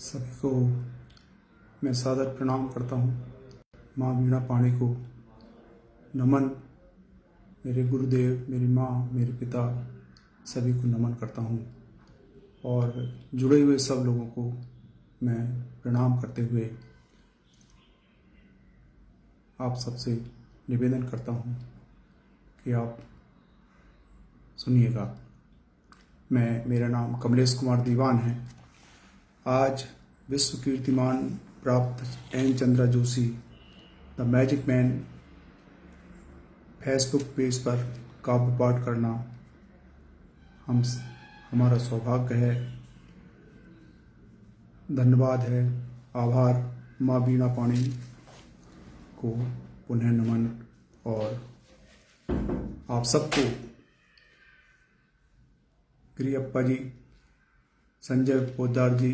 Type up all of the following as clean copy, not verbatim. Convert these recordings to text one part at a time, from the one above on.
सभी को मैं सादर प्रणाम करता हूँ। माँ वीणा पाणी को नमन। मेरे गुरुदेव, मेरी माँ, मेरे पिता सभी को नमन करता हूँ और जुड़े हुए सब लोगों को मैं प्रणाम करते हुए आप सबसे निवेदन करता हूँ कि आप सुनिएगा। मेरा नाम कमलेश कुमार दीवान है। आज विश्व कीर्तिमान प्राप्त N Chandra Joshi the magic man Facebook page पर काव्य पाठ करना हमारा सौभाग्य है। धन्यवाद है, आभार। माँ वीणा पाणी को पुनः नमन और आप सबको गिरियप्पा जी, संजय पोद्दार जी,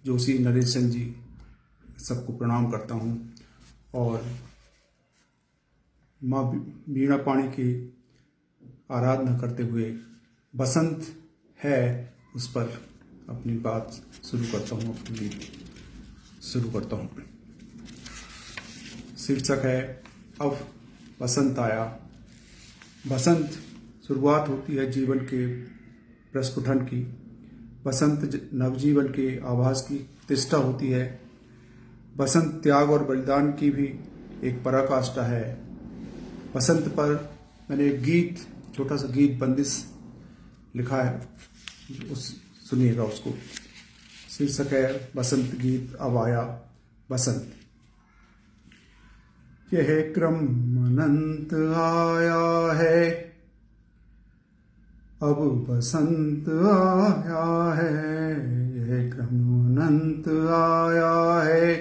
जोशी नरेशन जी सबको प्रणाम करता हूँ और माँ वीणा पाणी की आराधना करते हुए बसंत है उस पर अपनी बात शुरू करता हूँ, अपनी गीत शुरू करता हूँ। शीर्षक है अब बसंत आया। बसंत शुरुआत होती है जीवन के प्रस्फुटन की। बसंत नवजीवन के आभास की प्रतिष्ठा होती है। बसंत त्याग और बलिदान की भी एक पराकाष्ठा है। बसंत पर मैंने एक गीत, छोटा सा गीत बंदिश लिखा है, सुनिएगा उसको। शीर्षक है बसंत गीत अब आया बसंत। यह क्रम अनंत आया है, अब बसंत आया है। यह क्रम अनंत आया है,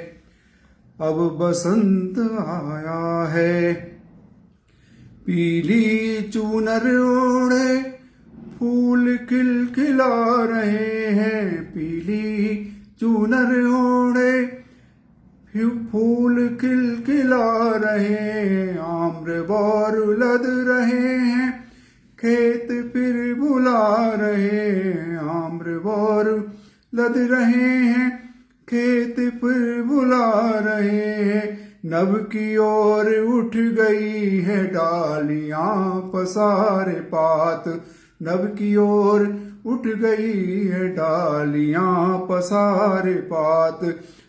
अब बसंत आया है। पीली चूनर ओढ़े फूल खिलखिला रहे हैं। पीली चूनर ओढ़े फूल खिलखिला रहे हैं। आम्र बौर लद रहे हैं, खेत फिर बुला रहे हैं। आम्र बौर लद रहे हैं, खेत फिर बुला रहे हैं। नभ की ओर उठ गई है डालियां पसारे पात। नभ की ओर उठ गई है डालियां पसारे पात।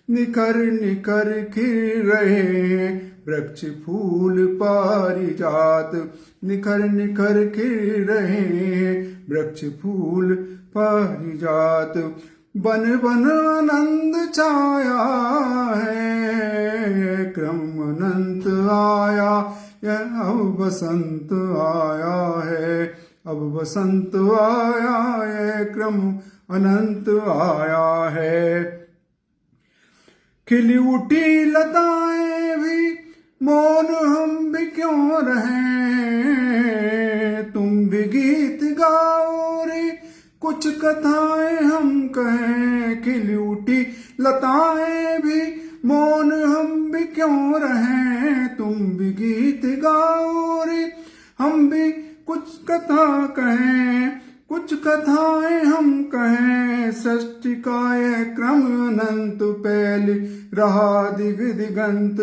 निखर निखर खिल रहे हैं वृक्ष फूल पारिजात। निखर निखर खिल रहे हैं वृक्ष फूल पारिजात। बन बन आनंद छाया है, क्रम अनंत आया। अब बसंत आया है, अब बसंत आया है, क्रम अनंत आया है। खिली उठी लताएं भी मौन हम भी क्यों रहें। तुम भी गीत गाओ रे, कुछ कथाएं हम कहें। खिली उठी लताएं भी मौन हम भी क्यों रहें। तुम भी गीत गाओ रे, हम भी कुछ कथा कहें। कुछ कथाएं हम कहें। सृष्टि का यह क्रम अनंत फैल रहा दिग दिगंत।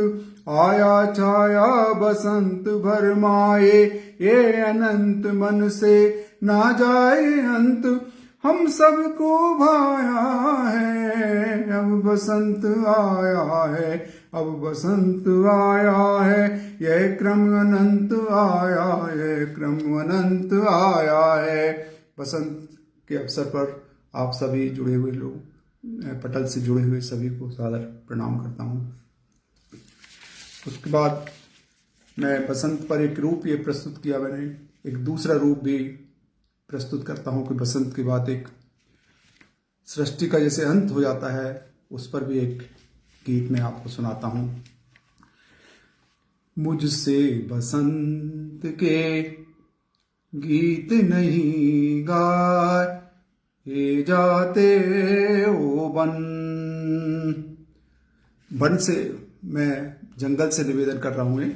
आया छाया बसंत भरमाए, ये अनंत मन से ना जाए अंत। हम सबको भाया है, अब बसंत आया है, अब बसंत आया है। यह क्रम अनंत आया है, क्रम अनंत आया है। बसंत के अवसर पर आप सभी जुड़े हुए लोग, पटल से जुड़े हुए सभी को सादर प्रणाम करता हूँ। उसके बाद मैं बसंत पर एक रूप ये प्रस्तुत किया, मैंने एक दूसरा रूप भी प्रस्तुत करता हूँ कि बसंत के बाद एक सृष्टि का जैसे अंत हो जाता है, उस पर भी एक गीत मैं आपको सुनाता हूँ। मुझसे बसंत के गीत नहीं गाए जाते ओ बन। वन से मैं जंगल से निवेदन कर रहा हूँ।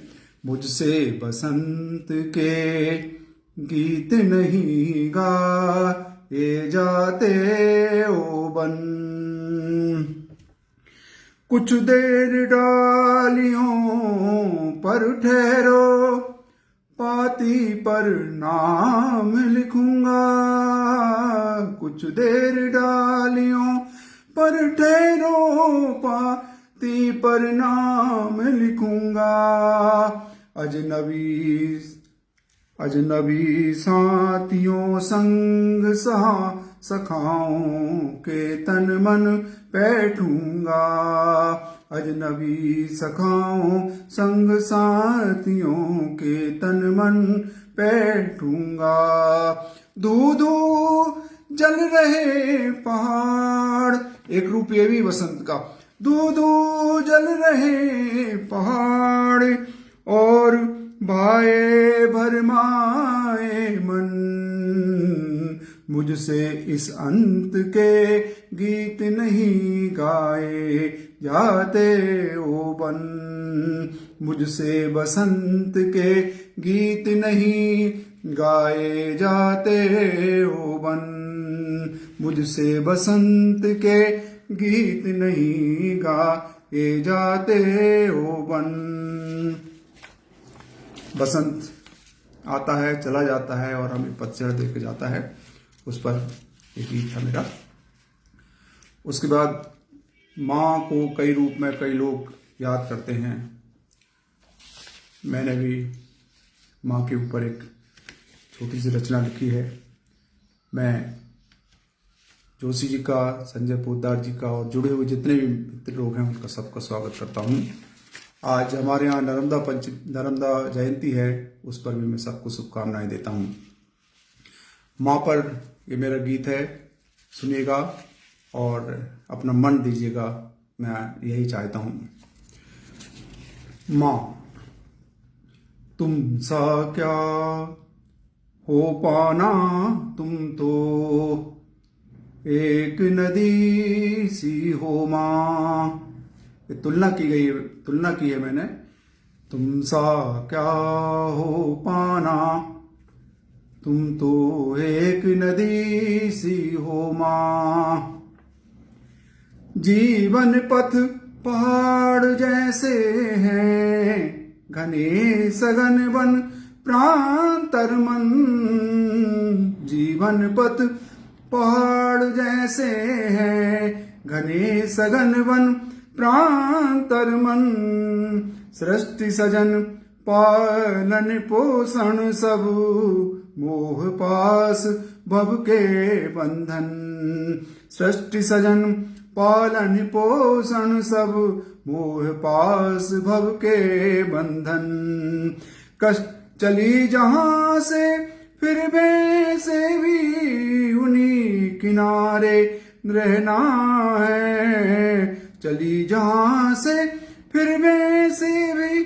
मुझसे बसंत के गीत नहीं गाए जाते ओ बन। कुछ देर डालियों पर ठहरो, पाती पर नाम लिखूंगा। कुछ देर डालियों पर ठहरो, पाती पर नाम लिखूंगा। अजनबी साथियों संग सखाओं के तन मन बैठूंगा। अजनबी सखाओं संग साथियों के तन मन बैठूंगा। धू धू जल रहे पहाड़, एक रूप ये भी बसंत का। धू धू जल रहे पहाड़ और भाए भरमाए मन। मुझसे इस अंत के गीत नहीं गाए जाते ओ बन। मुझसे बसंत के गीत नहीं गाए जाते ओ बन। मुझसे बसंत के गीत नहीं गाए जाते ओ बन। बसंत आता है चला जाता है और हमें पतझड़ देके जाता है, उस पर एक गीत था मेरा। उसके बाद माँ को कई रूप में कई लोग याद करते हैं। मैंने भी माँ के ऊपर एक छोटी सी रचना लिखी है। मैं जोशी जी का, संजय पोद्दार जी का और जुड़े हुए जितने भी मित्र लोग हैं उनका सबका स्वागत करता हूँ। आज हमारे यहाँ नर्मदा जयंती है, उस पर भी मैं सबको शुभकामनाएं देता हूँ। माँ पर ये मेरा गीत है, सुनिएगा और अपना मन दीजिएगा, मैं यही चाहता हूँ। माँ तुम सा क्या हो पाना, तुम तो एक नदी सी हो माँ। ये तुलना की है मैंने। तुम सा क्या हो पाना, तुम तो एक नदी सी हो माँ। जीवन पथ पहाड़ जैसे हैं, घने सघन वन प्रांतर मन। जीवन पथ पहाड़ जैसे हैं, घने सघन वन प्रांतर मन। सृष्टि सजन पालन पोषण सब, मोह पास भव के बंधन। सृष्टि सजन पालन पोषण सब, मोह पास भव के बंधन। कष्ट चली जहां से फिर वैसे भी उन्हीं किनारे रहना है। चली जहां से फिर वैसे भी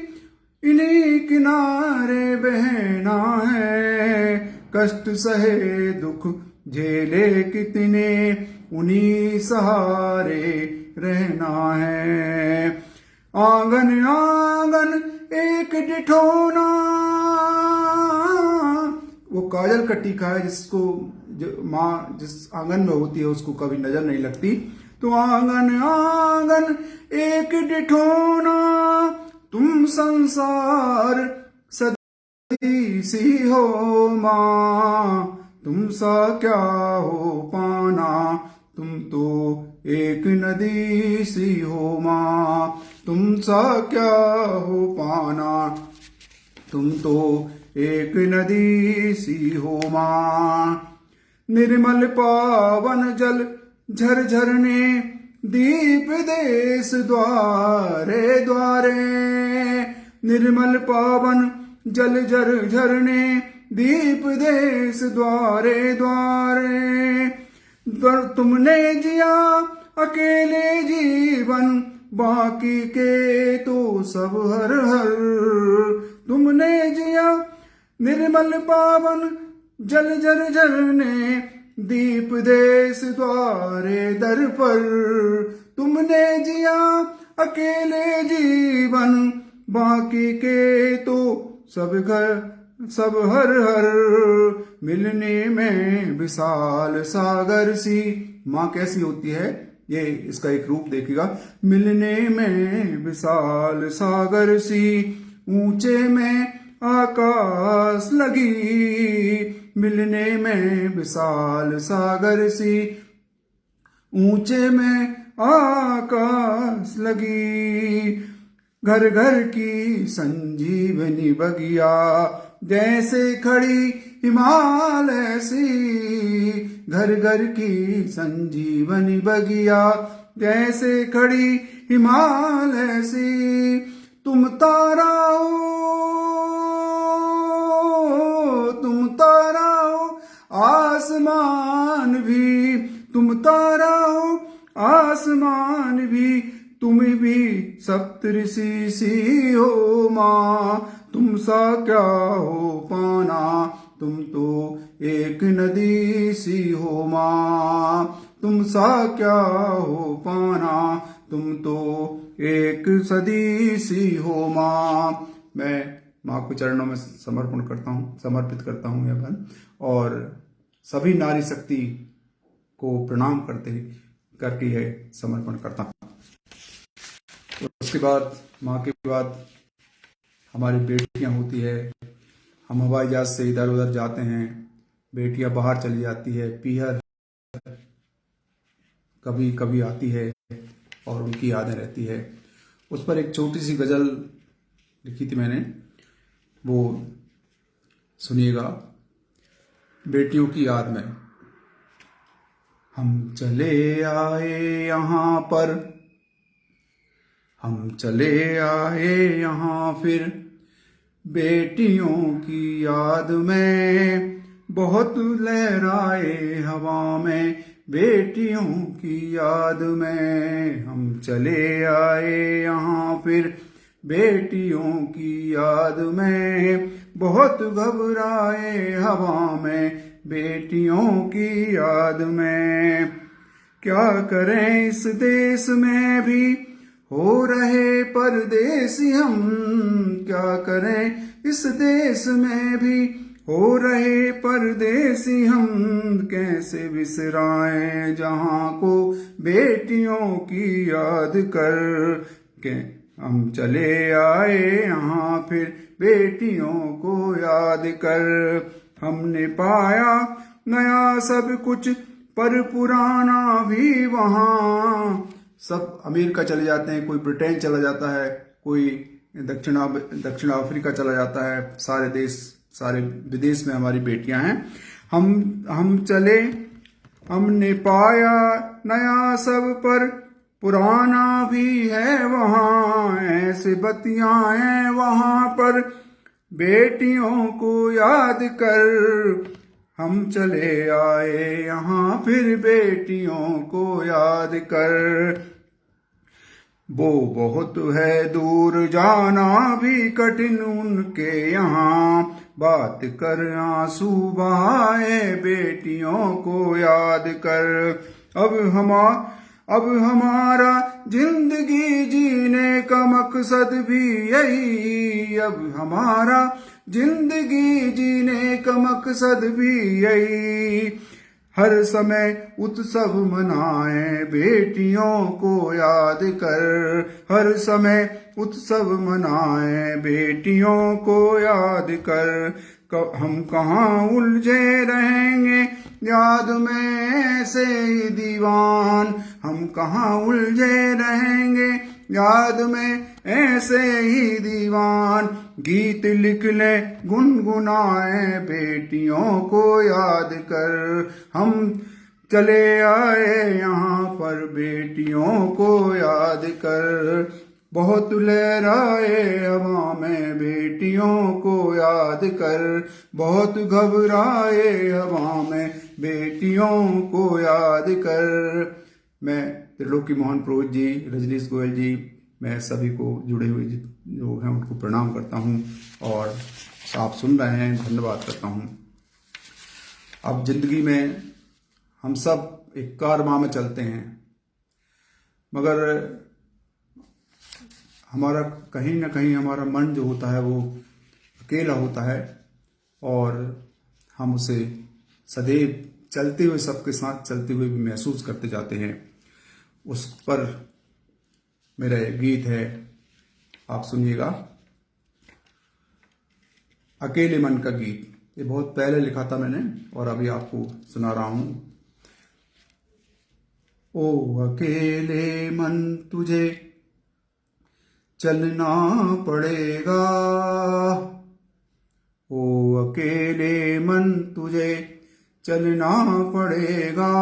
इन्हीं किनारे बहना है। कष्ट सहे दुख झेले कितने, उन्हीं सहारे रहना है। आंगन आंगन एक डिठोना, वो काजल कट्टी का है जिसको माँ जिस आंगन में होती है उसको कभी नजर नहीं लगती। तो आंगन आंगन एक डिठोना, तुम संसार सदी सी हो माँ। तुम सा क्या हो पाना, तुम तो एक नदी सी हो माँ। तुम सा क्या हो पाना, तुम तो एक नदी सी हो माँ। निर्मल पावन जल झरझरने, दीप देश द्वारे द्वारे। निर्मल पावन जल झरझरने, दीप देश द्वारे द्वारे। तुमने जिया अकेले जीवन, बाकी के तो सब हर हर। तुमने जिया निर्मल पावन जल झरझरने, दीप देश द्वारे दर पर। तुमने जिया अकेले जीवन, बाकी के तो सब हर हर। मिलने में विशाल सागर सी। माँ कैसी होती है, ये इसका एक रूप देखिएगा। मिलने में विशाल सागर सी, ऊंचे में आकाश लगी। मिलने में विशाल सागर सी, ऊंचे में आकाश लगी। घर घर की संजीवनी बगिया, जैसे खड़ी हिमालय सी। घर घर की संजीवनी बगिया, जैसे खड़ी हिमालय सी। तुम तारा हो आसमान भी, तुम तारा हो आसमान भी। तुम भी सप्तऋषि सी हो माँ, तुम सा क्या हो पाना। तुम तो एक नदी सी हो माँ, तुम सा क्या हो पाना। तुम तो एक सदी सी हो माँ। मैं माँ को चरणों में समर्पित करता हूँ यह गान, और सभी नारी शक्ति को प्रणाम करके यह समर्पण करता हूँ। उसके बाद माँ के बाद हमारी बेटियां होती है। हम हवाई जहाज से इधर उधर जाते हैं, बेटियां बाहर चली जाती है, पीहर कभी कभी आती है और उनकी यादें रहती है। उस पर एक छोटी सी गजल लिखी थी मैंने, वो सुनिएगा। बेटियों की याद में। हम चले आए यहाँ पर, हम चले आए यहाँ फिर, बेटियों की याद में। बहुत लहराए हवा में, बेटियों की याद में। हम चले आए यहाँ फिर, बेटियों की याद में। बहुत घबराए हवा में, बेटियों की याद में। क्या करें इस देश में भी हो रहे परदेसी हम। क्या करें इस देश में भी हो रहे परदेसी हम। कैसे बिसराएं जहां को बेटियों की याद कर के। हम चले आए यहाँ फिर, बेटियों को याद कर। हमने पाया नया सब कुछ, पर पुराना भी वहाँ। सब अमेरिका चले जाते हैं, कोई ब्रिटेन चला जाता है, कोई दक्षिण अफ्रीका चला जाता है। सारे विदेश में हमारी बेटियां हैं। हम चले, हमने पाया नया सब, पर पुराना भी है वहाँ। ऐसे बतियां हैं वहाँ पर, बेटियों को याद कर। हम चले आए यहाँ फिर, बेटियों को याद कर। वो बहुत है दूर जाना भी कठिन उनके यहाँ। बात कर आंसू बहाए, बेटियों को याद कर। अब हमारा जिंदगी जीने का मकसद भी यही। अब हमारा जिंदगी जीने का मकसद भी यही। हर समय उत्सव मनाए, बेटियों को याद कर। हर समय उत्सव मनाए, बेटियों को याद कर। हम कहाँ उलझे रहेंगे याद में ऐसे ही दीवान। हम कहाँ उलझे रहेंगे याद में ऐसे ही दीवान। गीत लिख ले गुनगुनाए, बेटियों को याद कर। हम चले आए यहाँ पर, बेटियों को याद कर। बहुत लहराए हवा में, बेटियों को याद कर। बहुत घबराए हवा में, बेटियों को याद कर। मैं त्रिलोकी मोहन पुरोहित जी, रजनीश गोयल जी, मैं सभी को जुड़े हुए जो हैं उनको प्रणाम करता हूँ, और आप सुन रहे हैं, धन्यवाद करता हूँ। अब जिंदगी में हम सब एक कारवां में चलते हैं, मगर हमारा कहीं ना कहीं हमारा मन जो होता है वो अकेला होता है, और हम उसे सदैव चलते हुए, सबके साथ चलते हुए भी महसूस करते जाते हैं। उस पर मेरा एक गीत है, आप सुनिएगा। अकेले मन का गीत, ये बहुत पहले लिखा था मैंने और अभी आपको सुना रहा हूं। ओ अकेले मन तुझे चलना पड़ेगा, ओ अकेले मन तुझे चलना पड़ेगा,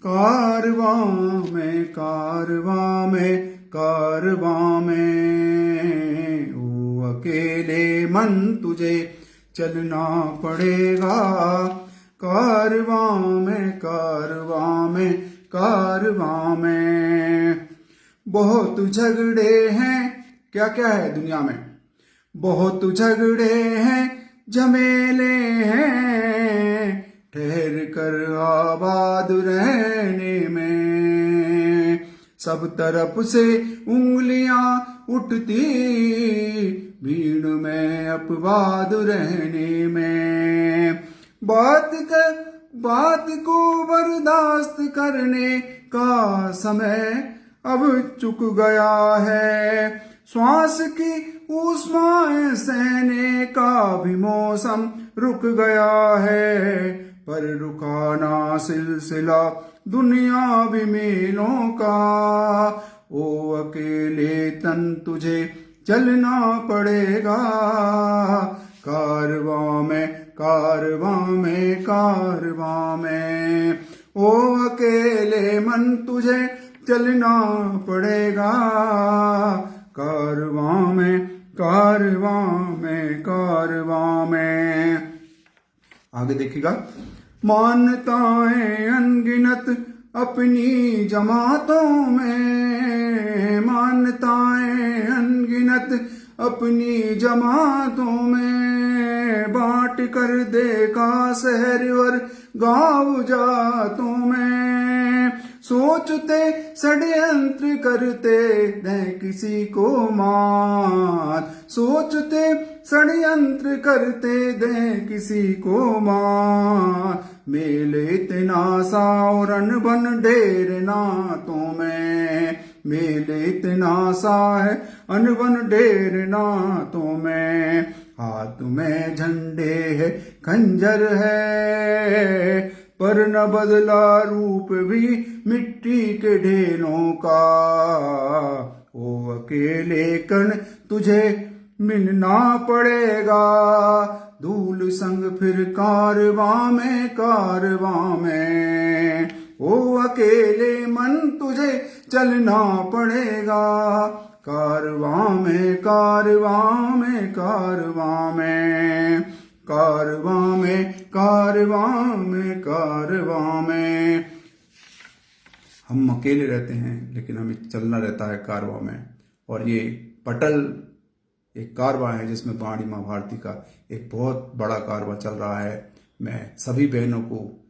कारवां में कारवां में कारवां में, ओ अकेले मन तुझे चलना पड़ेगा, कारवां में कारवां में कारवां में। बहुत झगड़े हैं, क्या क्या है दुनिया में, बहुत झगड़े हैं झमेले हैं, ठहर कर आबाद रहने में, सब तरफ से उंगलियां उठती भीड़ में अपवाद रहने में, बात को बर्दाश्त करने का समय अब चुक गया है, श्वास की ऊष्माएं सहने का भी मौसम रुक गया है, पर रुका ना सिलसिला दुनियावी मेलों का, ओ अकेले तन तुझे चलना पड़ेगा, कारवां में कारवां में कारवां में, ओ अकेले मन तुझे चलना पड़ेगा, कारवां में कारवां में कारवां में। आगे देखिएगा। मान्यताएं अनगिनत अपनी जमातों में, मान्यताएं अनगिनत अपनी जमातों में, बांट कर देखा शहर और गांव जातों में, सोचते षड्यंत्र करते दें किसी को मात, सोचते षड्यंत्र करते दें किसी को मात, मेले इतना सा और अनबन ढेर नातों में, मेले इतना सा है अनबन ढेर नातों में, हाथ में झंडे है खंजर है, पर न बदला रूप भी मिट्टी के ढेलों का, ओ अकेले कण तुझे मिलना पड़ेगा, धूल संग फिर कारवां में, ओ अकेले मन तुझे चलना पड़ेगा, कारवां में कारवां में कारवां में, कारवां में कारवां में कारवां में। हम अकेले रहते हैं लेकिन हमें चलना रहता है कारवां में, और ये पटल एक कारवां है जिसमें वाणी माँ भारती का एक बहुत बड़ा कारवां चल रहा है। मैं सभी बहनों को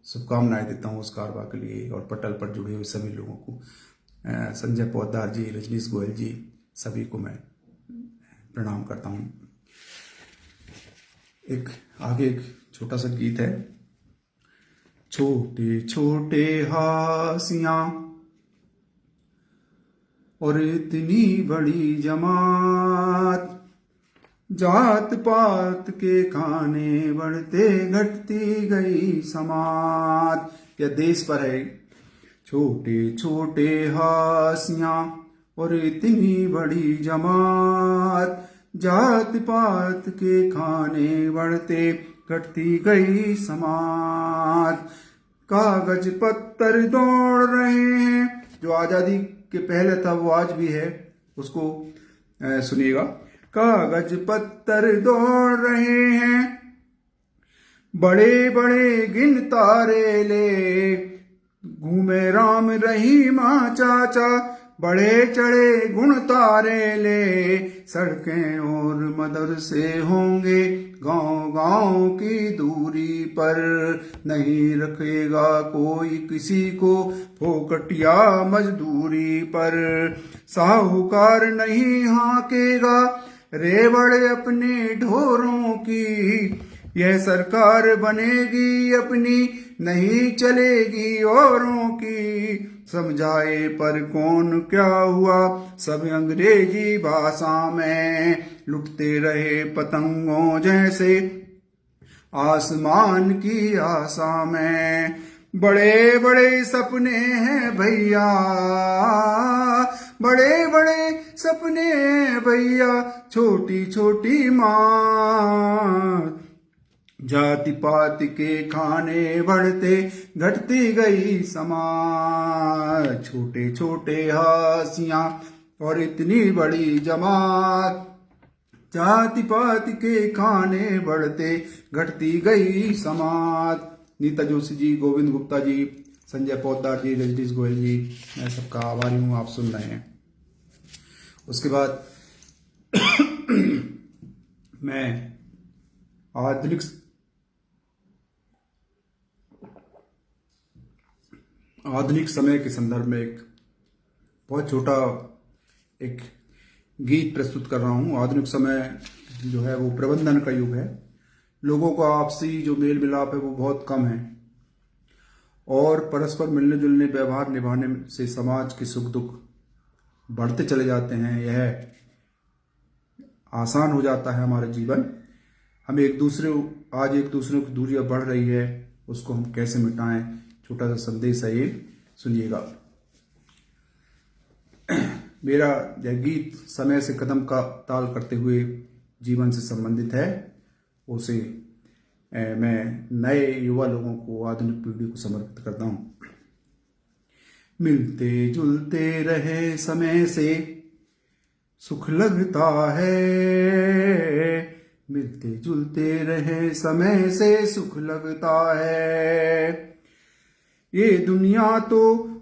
शुभकामनाएं देता हूँ उस कारवां के लिए, और पटल पर जुड़े हुए सभी लोगों को, संजय पौदार जी, रजनीश गोयल जी, सभी को मैं प्रणाम करता हूँ। आगे एक छोटा सा गीत है। छोटे छोटे हासियां और इतनी बड़ी जमात, जात पात के खाने बढ़ते घटती गई समात। क्या देश पर है। छोटे छोटे हासियां और इतनी बड़ी जमात, जात पात के खाने बढ़ते घटती गई समात। कागज पत्थर दौड़ रहे हैं, जो आजादी के पहले था वो आज भी है, उसको सुनिएगा। कागज पत्थर दौड़ रहे हैं, बड़े बड़े गिन तारे ले, घूमे राम रहीमा चाचा, बड़े चढ़े गुण तारे ले। सड़कें और मदरसे होंगे गांव गांव की दूरी पर, नहीं रखेगा कोई किसी को फोकटिया मजदूरी पर। साहूकार नहीं हाकेगा रेवड़ अपने ढोरों की, यह सरकार बनेगी अपनी नहीं चलेगी औरों की, समझाए पर कौन क्या हुआ, सब अंग्रेजी भाषा में लुटते रहे पतंगों जैसे आसमान की आशा में। बड़े बड़े सपने हैं भैया, बड़े बड़े सपने हैं भैया, छोटी छोटी माँ। जाति पाति के खाने बढ़ते घटती गई समाज, छोटे छोटे हासियां और इतनी बड़ी जमात। जाति पाति के खाने बढ़ते घटती गई समाज। नीता जोशी जी, गोविंद गुप्ता जी, संजय पोद्दार जी, रजनीश गोयल जी, मैं सबका आभारी हूँ। आप सुन रहे हैं। उसके बाद मैं आधुनिक समय के संदर्भ में एक बहुत छोटा एक गीत प्रस्तुत कर रहा हूँ। आधुनिक समय जो है वो प्रबंधन का युग है। लोगों का आपसी जो मेल मिलाप है वो बहुत कम है और परस्पर मिलने जुलने व्यवहार निभाने से समाज के सुख दुख बढ़ते चले जाते हैं। यह आसान हो जाता है हमारा जीवन। हम आज एक दूसरे की दूरियां बढ़ रही है, उसको हम कैसे मिटाएं, छोटा सा संदेश है, ये सुनिएगा। मेरा यह गीत समय से कदम का ताल करते हुए जीवन से संबंधित है। उसे मैं नए युवा लोगों को, आधुनिक पीढ़ी को समर्पित करता हूँ। मिलते जुलते रहे समय से सुख लगता है, मिलते जुलते रहे समय से सुख लगता है। ये दुनिया तो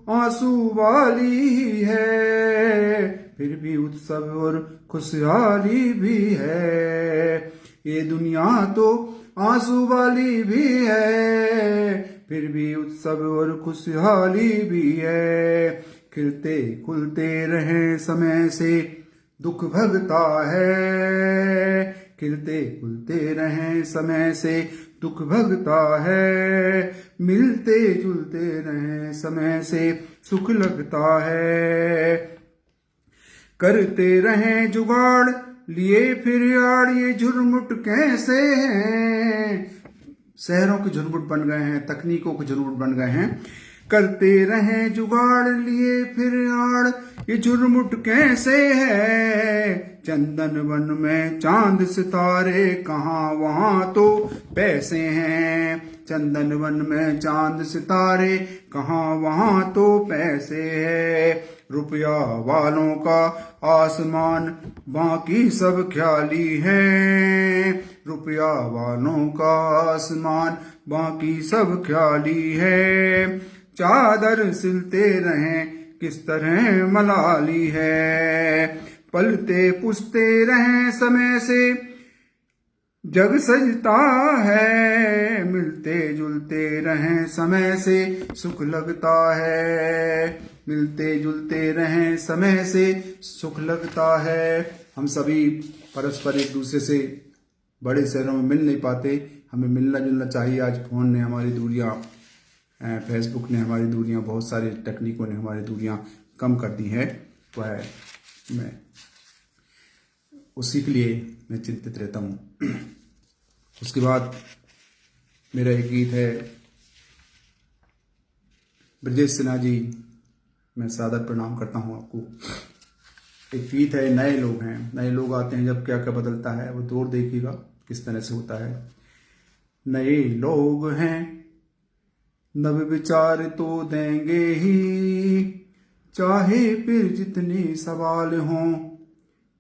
आंसू वाली ही है, फिर भी उत्सव और खुशहाली भी है। ये दुनिया तो आंसू वाली भी है, फिर भी उत्सव और खुशहाली भी है। खिलते खुलते रहे समय से दुख भगता है, खिलते खुलते रहे समय से दुख भगता है। मिलते जुलते रहे समय से सुख लगता है। करते रहे जुगाड़ लिए फिर यार, ये झुरमुट कैसे हैं। शहरों के झुरमुट बन गए हैं, तकनीकों के झुरमुट बन गए हैं। करते रहे जुगाड़ लिए फिर यार, ये झुरमुट कैसे है। चंदन वन में चांद सितारे कहाँ, वहां तो पैसे हैं। चंदन वन में चांद सितारे कहाँ, वहां तो पैसे है। रुपया वालों का आसमान बाकी सब ख्याली है। रुपया वालों का आसमान बाकी सब ख्याली है। चादर सिलते रहें किस तरह मलाली है। पलते पुसते रहें समय से जग सजता है। मिलते जुलते रहें समय से सुख लगता है। मिलते जुलते रहें समय से सुख लगता है। हम सभी परस्पर एक दूसरे से बड़े शहरों में मिल नहीं पाते, हमें मिलना जुलना चाहिए। आज फोन ने हमारी दूरियां, फेसबुक ने हमारी दूरियां, बहुत सारे तकनीकों ने हमारी दूरियां कम कर दी है। वह मैं उसी के लिए मैं चिंतित रहता हूँ। उसके बाद मेरा एक गीत है, ब्रजेश सिन्हा जी, मैं सादर प्रणाम करता हूँ आपको। एक गीत है, नए लोग हैं। नए लोग आते हैं जब क्या क्या बदलता है, वो दौर देखिएगा किस तरह से होता है। नए लोग हैं नव विचार तो देंगे ही, चाहे फिर जितने सवाल हों।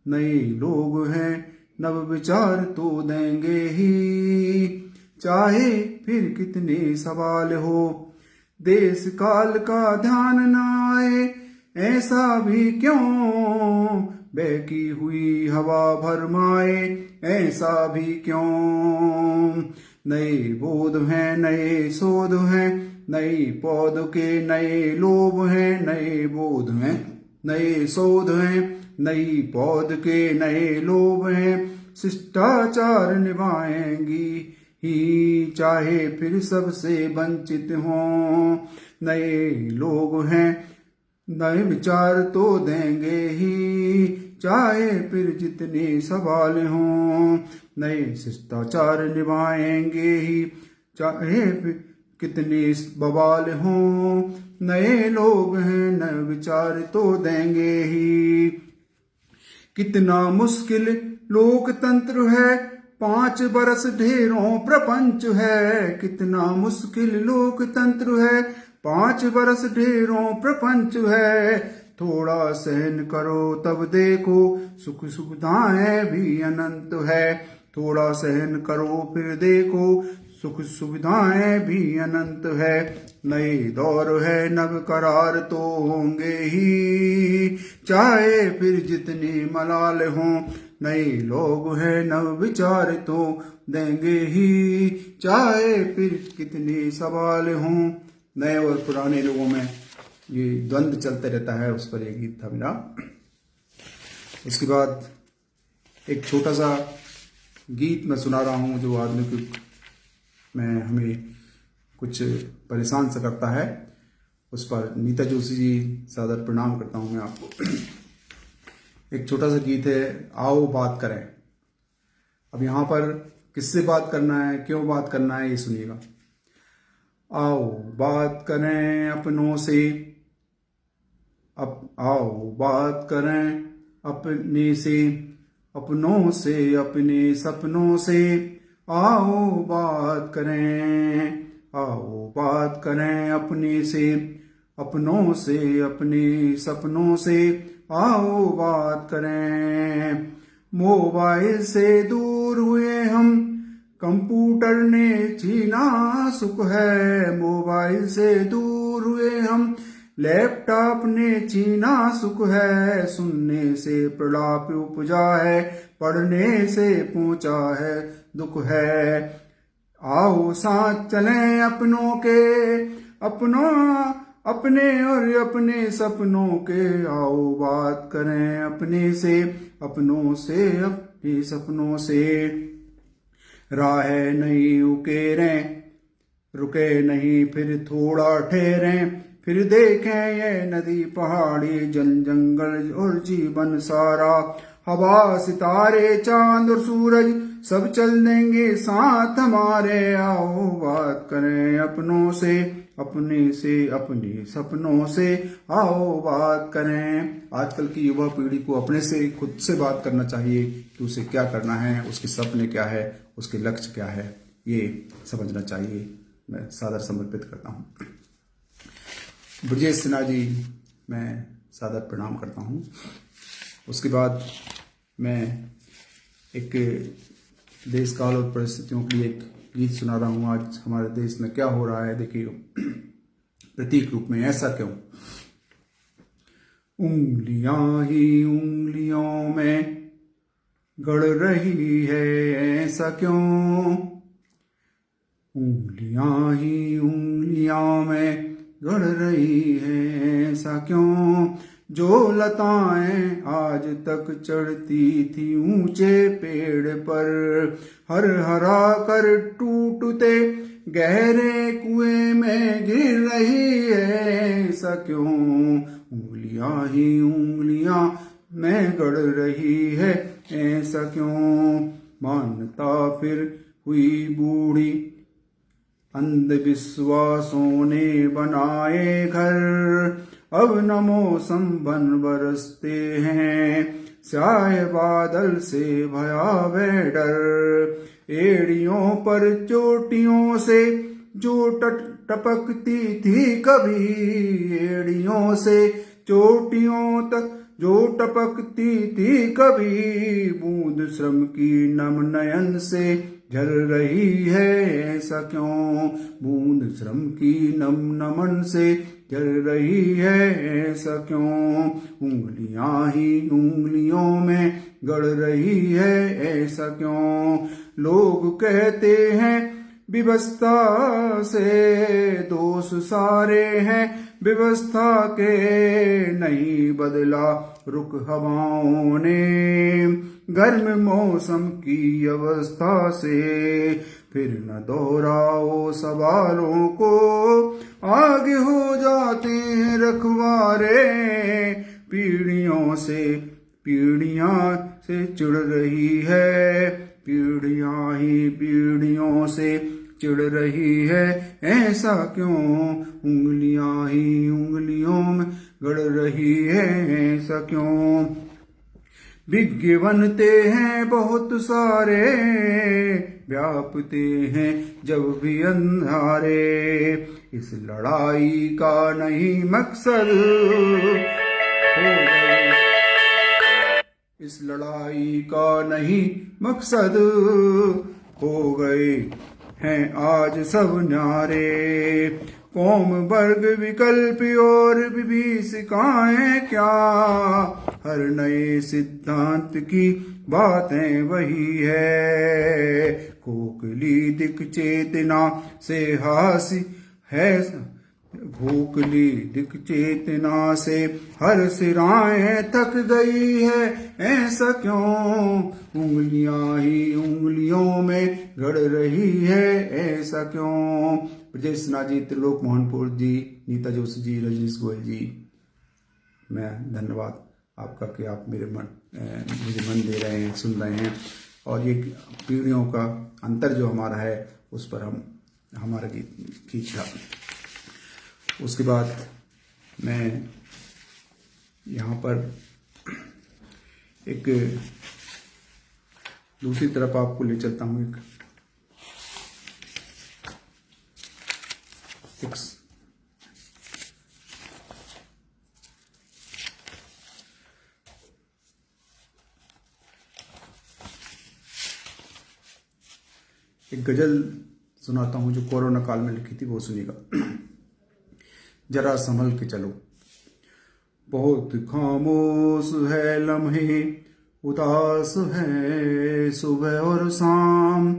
नए लोग हैं नव विचार तो देंगे ही, चाहे फिर कितने सवाल हो। देश काल का ध्यान न आए ऐसा भी क्यों, बहकी हुई हवा भरमाए ऐसा भी क्यों। नए बोध हैं नए शोध हैं, नई पौध के नए लोभ हैं। नए बोध हैं नए शोध हैं, नई पौध के नए लोभ हैं। शिष्टाचार निभाएंगी ही, चाहे फिर सबसे वंचित हों। नए लोग हैं नए विचार तो देंगे ही, चाहे फिर जितने सवाल हों नए शिष्टाचार निभाएंगे ही, चाहे फिर कितने बवाल हों नए लोग हैं नए विचार तो देंगे ही। कितना मुश्किल लोकतंत्र है 5 बरस ढेरों प्रपंच है, कितना मुश्किल लोकतंत्र है 5 बरस ढेरों प्रपंच है, थोड़ा सहन करो तब देखो सुख सुविधाएं भी अनंत है, थोड़ा सहन करो फिर देखो सुख सुविधाएं भी अनंत है, नए दौर है नव करार तो होंगे ही, चाहे फिर जितने मलाल हों नए लोग हैं नव विचार तो देंगे ही, चाहे फिर कितने सवाल हों। नए और पुराने लोगों में ये द्वंद्व चलते रहता है, उस पर एक गीत था मेरा। उसके बाद एक छोटा सा गीत मैं सुना रहा हूँ जो आदमी को मैं हमें कुछ परेशान सा करता है, उस पर नीता जोशी जी सादर प्रणाम करता हूँ मैं आपको। एक छोटा सा गीत है, आओ बात करें। अब यहाँ पर किससे बात करना है, क्यों बात करना है, ये सुनिएगा। आओ बात करें अपनों से, आओ बात करें अपने से, अपनों से अपने सपनों से, आओ बात करें, आओ बात करें अपने से, अपनों से अपने सपनों से, आओ बात करें। मोबाइल से दूर हुए हम, कंप्यूटर ने छीना सुख है, मोबाइल से दूर हुए हम, लैपटॉप ने छीना सुख है, सुनने से प्रलाप उपजा है, पढ़ने से पहुंचा है दुख है। आओ साथ चलें अपनों के, अपने और अपने सपनों के, आओ बात करें अपने से, अपनों से अपने सपनों से। राह नहीं रुके नहीं फिर थोड़ा ठहरें, फिर देखें ये नदी पहाड़ी जल जंगल और जीवन सारा, हवा सितारे चांद और सूरज सब चल देंगे साथ हमारे, आओ बात करें अपनों से, अपने से अपने सपनों से, आओ बात करें। आजकल की युवा पीढ़ी को अपने से खुद से बात करना चाहिए कि उसे क्या करना है, उसके सपने क्या है, उसके लक्ष्य क्या है, ये समझना चाहिए। मैं सादर समर्पित करता हूँ। ब्रजेश सिन्हा जी मैं सादर प्रणाम करता हूँ। उसके बाद मैं एक देश काल और परिस्थितियों के लिए एक गीत सुना रहा हूँ। आज हमारे देश में क्या हो रहा है देखिए, प्रतीक रूप में, ऐसा क्यों। उंगलियां ही उंगलियों में गड़ रही है ऐसा क्यों, उंगलियां ही उंगलियां में गड़ रही है ऐसा क्यों, जो लताएं आज तक चढ़ती थी ऊंचे पेड़ पर, हर हरा कर टूटते गहरे कुएं में गिर रही है ऐसा क्यों, उंगलियां ही उंगलियां में गड़ रही है ऐसा क्यों। मानता फिर हुई बूढ़ी, अंधविश्वासों ने बनाए घर, अब न मौसम बन बरसते हैं, स्याह बादल से भयावह डर, एड़ियों पर चोटियों से जो टपकती थी कभी, एड़ियों से चोटियों तक जो टपकती थी कभी, बूंद श्रम की नम नयन से झर रही है ऐसा क्यों, बूंद श्रम की नम नमन से झर रही है ऐसा क्यों, उंगलियां ही उंगलियों में गड़ रही है ऐसा क्यों। लोग कहते हैं व्यवस्था से दोष सारे हैं, व्यवस्था के नहीं बदला रुख हवाओं ने, गर्म मौसम की अवस्था से फिर न दोहराओ सवालों को, आगे हो जाते हैं रखवारे। पीढ़ियों से चिढ़ रही है, पीढ़ियां ही पीढ़ियों से चिढ़ रही है। ऐसा क्यों उंगलियां ही उंगलियों में गड़ रही है, ऐसा क्यों। विज्ञ बनते हैं बहुत सारे, व्यापते हैं जब भी अंधारे। इस लड़ाई का नहीं मकसद हो गए, इस लड़ाई का नहीं मकसद हो गए हैं आज सब न्यारे। कौम वर्ग विकल्प और विभीषिकाएं क्या, हर नए सिद्धांत की बातें वही है। खोखली दिक चेतना से हासी है, खोखली दिक चेतना से हर सिराएं थक गई है। ऐसा क्यों उंगलियां ही उंगलियों में गड़ रही है, ऐसा क्यों। ब्रजेश सिन्हा जी, त्रिलोक मोहनपुर जी, नीता जोशी जी, रजनीश गोयल जी, मैं धन्यवाद आपका कि आप मुझे मन दे रहे हैं, सुन रहे हैं। और ये पीढ़ियों का अंतर जो हमारा है उस पर हमारा गीत था। उसके बाद मैं यहाँ पर एक दूसरी तरफ आपको ले चलता हूँ। एक गजल सुनाता हूँ जो कोरोना काल में लिखी थी, वो सुनिएगा। जरा संभल के चलो, बहुत खामोश है लम्हे, उदास है सुबह और शाम,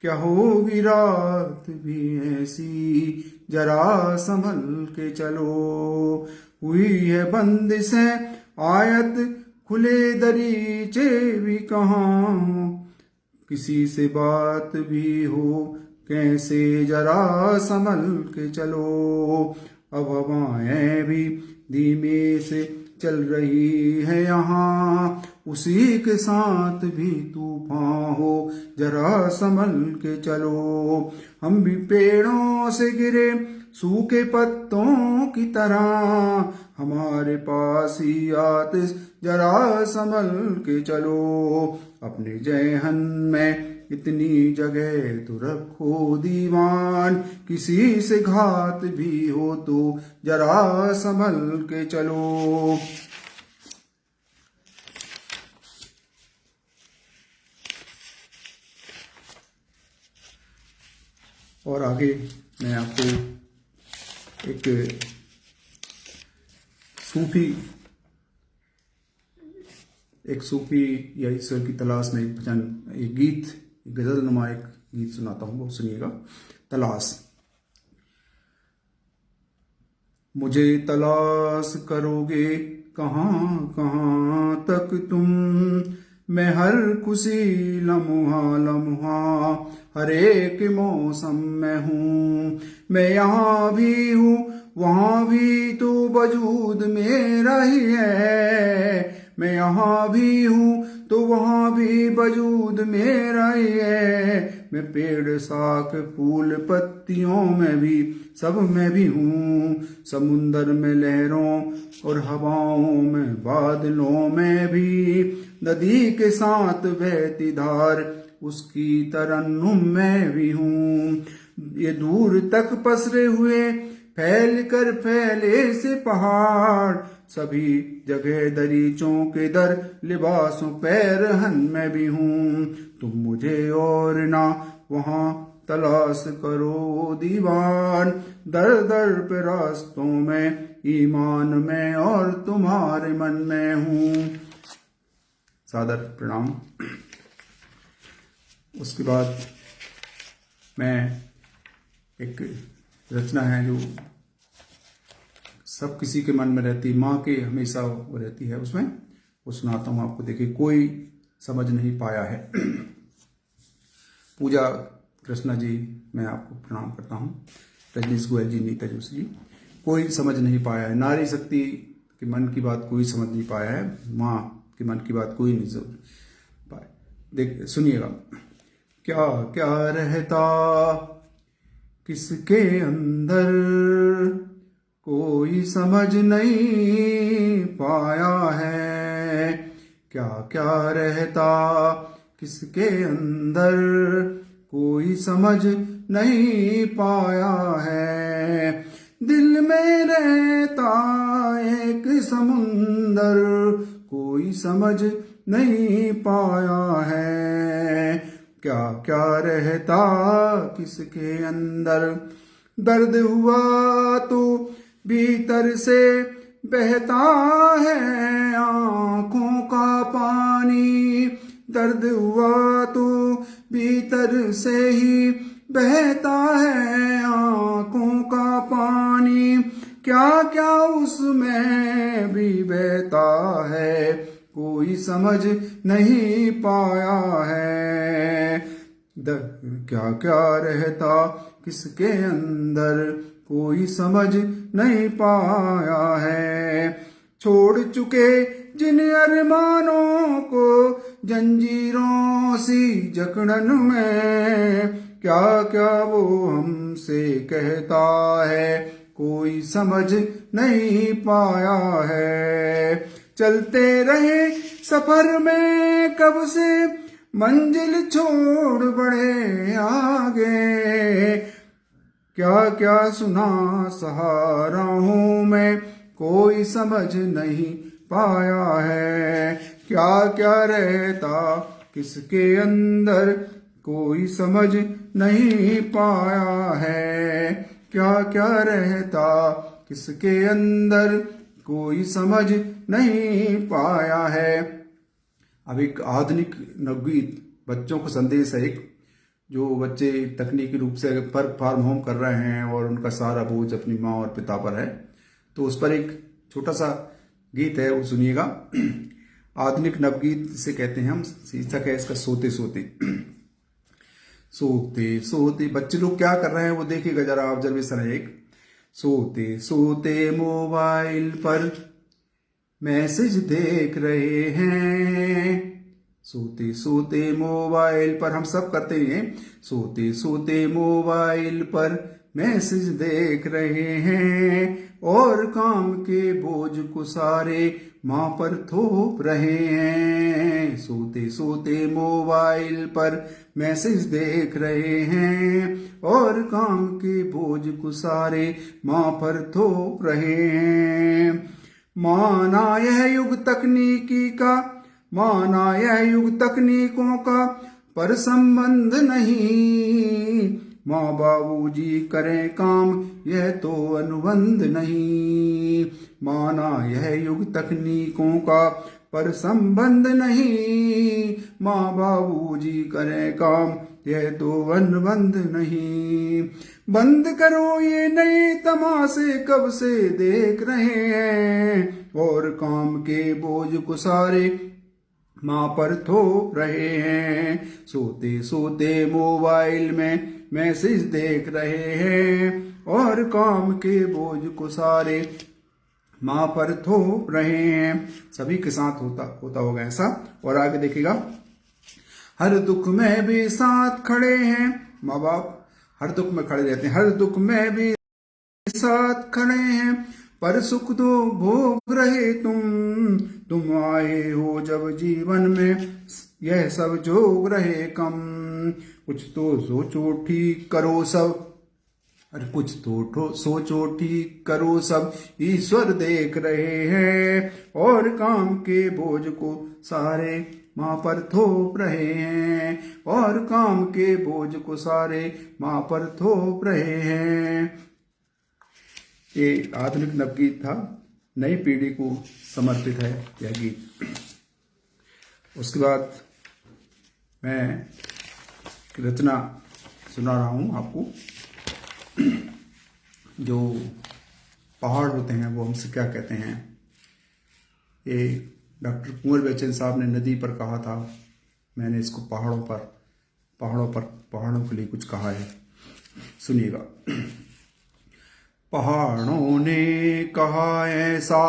क्या होगी रात भी ऐसी, जरा संभल के चलो। हुई है बंदिशें आयत, खुले दरीचे भी कहाँ, किसी से बात भी हो कैसे, जरा संभल के चलो। अब हवाएं भी धीमे से चल रही है यहाँ, उसी के साथ भी तूफान हो, जरा संभल के चलो। हम भी पेड़ों से गिरे सूखे पत्तों की तरह, हमारे पास ही आतिश, जरा संभल के चलो। अपने जहन में इतनी जगह तो रखो दीवान, किसी से घात भी हो तो जरा संभल के चलो। और आगे मैं आपको एक सूफी या ईश्वर की तलाश में एक गीत, गजल नुमा एक गीत सुनाता हूँ, वो सुनिएगा। तलाश। मुझे तलाश करोगे कहाँ कहाँ तक तुम, मैं हर खुशी लम्हा लम्हा, हर एक मौसम में हूँ। मैं यहाँ भी हूँ वहाँ भी तो वजूद मेरा ही है, मैं यहाँ भी हूँ तो वहाँ भी वजूद मेरा ही है। मैं पेड़ शाख फूल पत्तियों में भी सब में भी हूँ, समुंदर में लहरों और हवाओं में बादलों में भी, नदी के साथ बहती धार उसकी तरन्नुम में भी हूँ। ये दूर तक पसरे हुए फैल कर फैले से पहाड़, सभी जगह दरीचों के दर लिबासों पैरहन में भी हूँ। तुम मुझे और ना वहाँ तलाश करो दीवान, दर दर पे रास्तों में ईमान में और तुम्हारे मन में हूँ। सादर प्रणाम। उसके बाद मैं एक रचना है जो सब किसी के मन में रहती, माँ के हमेशा वो रहती है, उसमें वो सुनाता हूँ आपको। देखिए, कोई समझ नहीं पाया है। पूजा कृष्णा जी, मैं आपको प्रणाम करता हूँ। रजनीश गोयल जी, नीता जोशी जी, कोई समझ नहीं पाया है। नारी शक्ति के मन की बात कोई समझ नहीं पाया है। माँ के मन की बात कोई नहीं समझ पाया। देख सुनिएगा। क्या क्या रहता किसके अंदर, कोई समझ नहीं पाया है। क्या क्या रहता किसके अंदर, कोई समझ नहीं पाया है। दिल में रहता एक समुंदर, कोई समझ नहीं पाया है। क्या क्या रहता किसके अंदर, दर्द हुआ तो भीतर से बहता है आंखों का पानी। दर्द हुआ तो भीतर से ही बहता है आंखों का पानी। क्या क्या उसमें भी बहता है, कोई समझ नहीं पाया है। क्या क्या रहता किसके अंदर, कोई समझ नहीं पाया है। छोड़ चुके जिन अरमानों को जंजीरों सी जकड़न में, क्या क्या वो हमसे कहता है, कोई समझ नहीं पाया है। चलते रहे सफर में कब से, मंजिल छोड़ बड़े आगे। क्या क्या सुना सहारा हूँ मैं, कोई समझ नहीं पाया है। क्या क्या रहता किसके अंदर, कोई समझ नहीं पाया है। क्या क्या रहता किसके अंदर, कोई समझ नहीं पाया है। अब एक आधुनिक नवगीत बच्चों को संदेश है। एक जो बच्चे तकनीकी रूप से पर फार्म होम कर रहे हैं और उनका सारा बोझ अपनी माँ और पिता पर है, तो उस पर एक छोटा सा गीत है, वो सुनिएगा। आधुनिक नवगीत से कहते हैं हम। शीर्षक है इसका सोते सोते। सोते सोते बच्चे लोग क्या कर रहे हैं वो देखिएगा जरा, ऑब्जर्वेशन है एक। सोते सोते मोबाइल पर मैसेज देख रहे हैं। सोते सोते मोबाइल पर, हम सब करते हैं। सोते सोते मोबाइल पर मैसेज देख रहे हैं, और काम के बोझ को सारे माँ पर थोप रहे हैं। सोते सोते मोबाइल पर मैसेज देख रहे हैं, और काम के बोझ को सारे माँ पर थोप रहे हैं। माना यह युग तकनीकी का, माना यह युग तकनीकों का, पर संबंध नहीं। माँ बाबूजी करें काम, यह तो अनुबंध नहीं। माना यह युग तकनीकों का, पर संबंध नहीं। माँ बाबूजी करें काम, यह तो अनुबंध नहीं। बंद करो ये नए तमाशे, कब से देख रहे हैं, और काम के बोझ को सारे माँ पर थोप रहे हैं। सोते सोते मोबाइल में मैसेज देख रहे हैं, और काम के बोझ को सारे माँ पर थोप रहे हैं। सभी के साथ होता होगा ऐसा। और आगे देखिएगा। हर दुख में भी साथ खड़े हैं माँ बाप, हर दुख में खड़े रहते हैं। हर दुख में भी साथ खड़े हैं, पर सुख तो भोग रहे तुम आए हो जब जीवन में, यह सब जोग रहे कम। कुछ तो सोचो ठीक करो सब, अरे कुछ तो सोचो ठीक करो सब, ईश्वर देख रहे हैं, और काम के बोझ को सारे माँ पर थोप रहे हैं, और काम के बोझ को सारे माँ पर थोप रहे हैं। ये आधुनिक नवगीत था, नई पीढ़ी को समर्पित है यह गीत। उसके बाद मैं रचना सुना रहा हूँ आपको। जो पहाड़ होते हैं वो हमसे क्या कहते हैं। ये डॉक्टर कुंवर बेचन साहब ने नदी पर कहा था, मैंने इसको पहाड़ों पर पहाड़ों के लिए कुछ कहा है, सुनिएगा। पहाड़ों ने कहा ऐसा,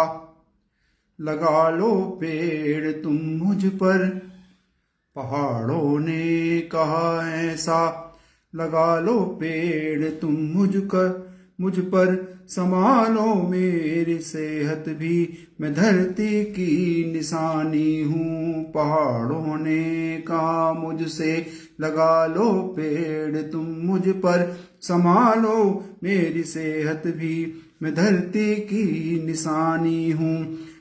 लगा लो पेड़ तुम मुझ पर। पहाड़ों ने कहा ऐसा, लगा लो पेड़ तुम मुझ पर। संभालो मेरी सेहत भी, मैं धरती की निशानी हूँ। पहाड़ों ने कहा मुझसे, लगा लो पेड़ तुम मुझ पर। संभालो मेरी सेहत भी, मैं धरती की निशानी हूँ।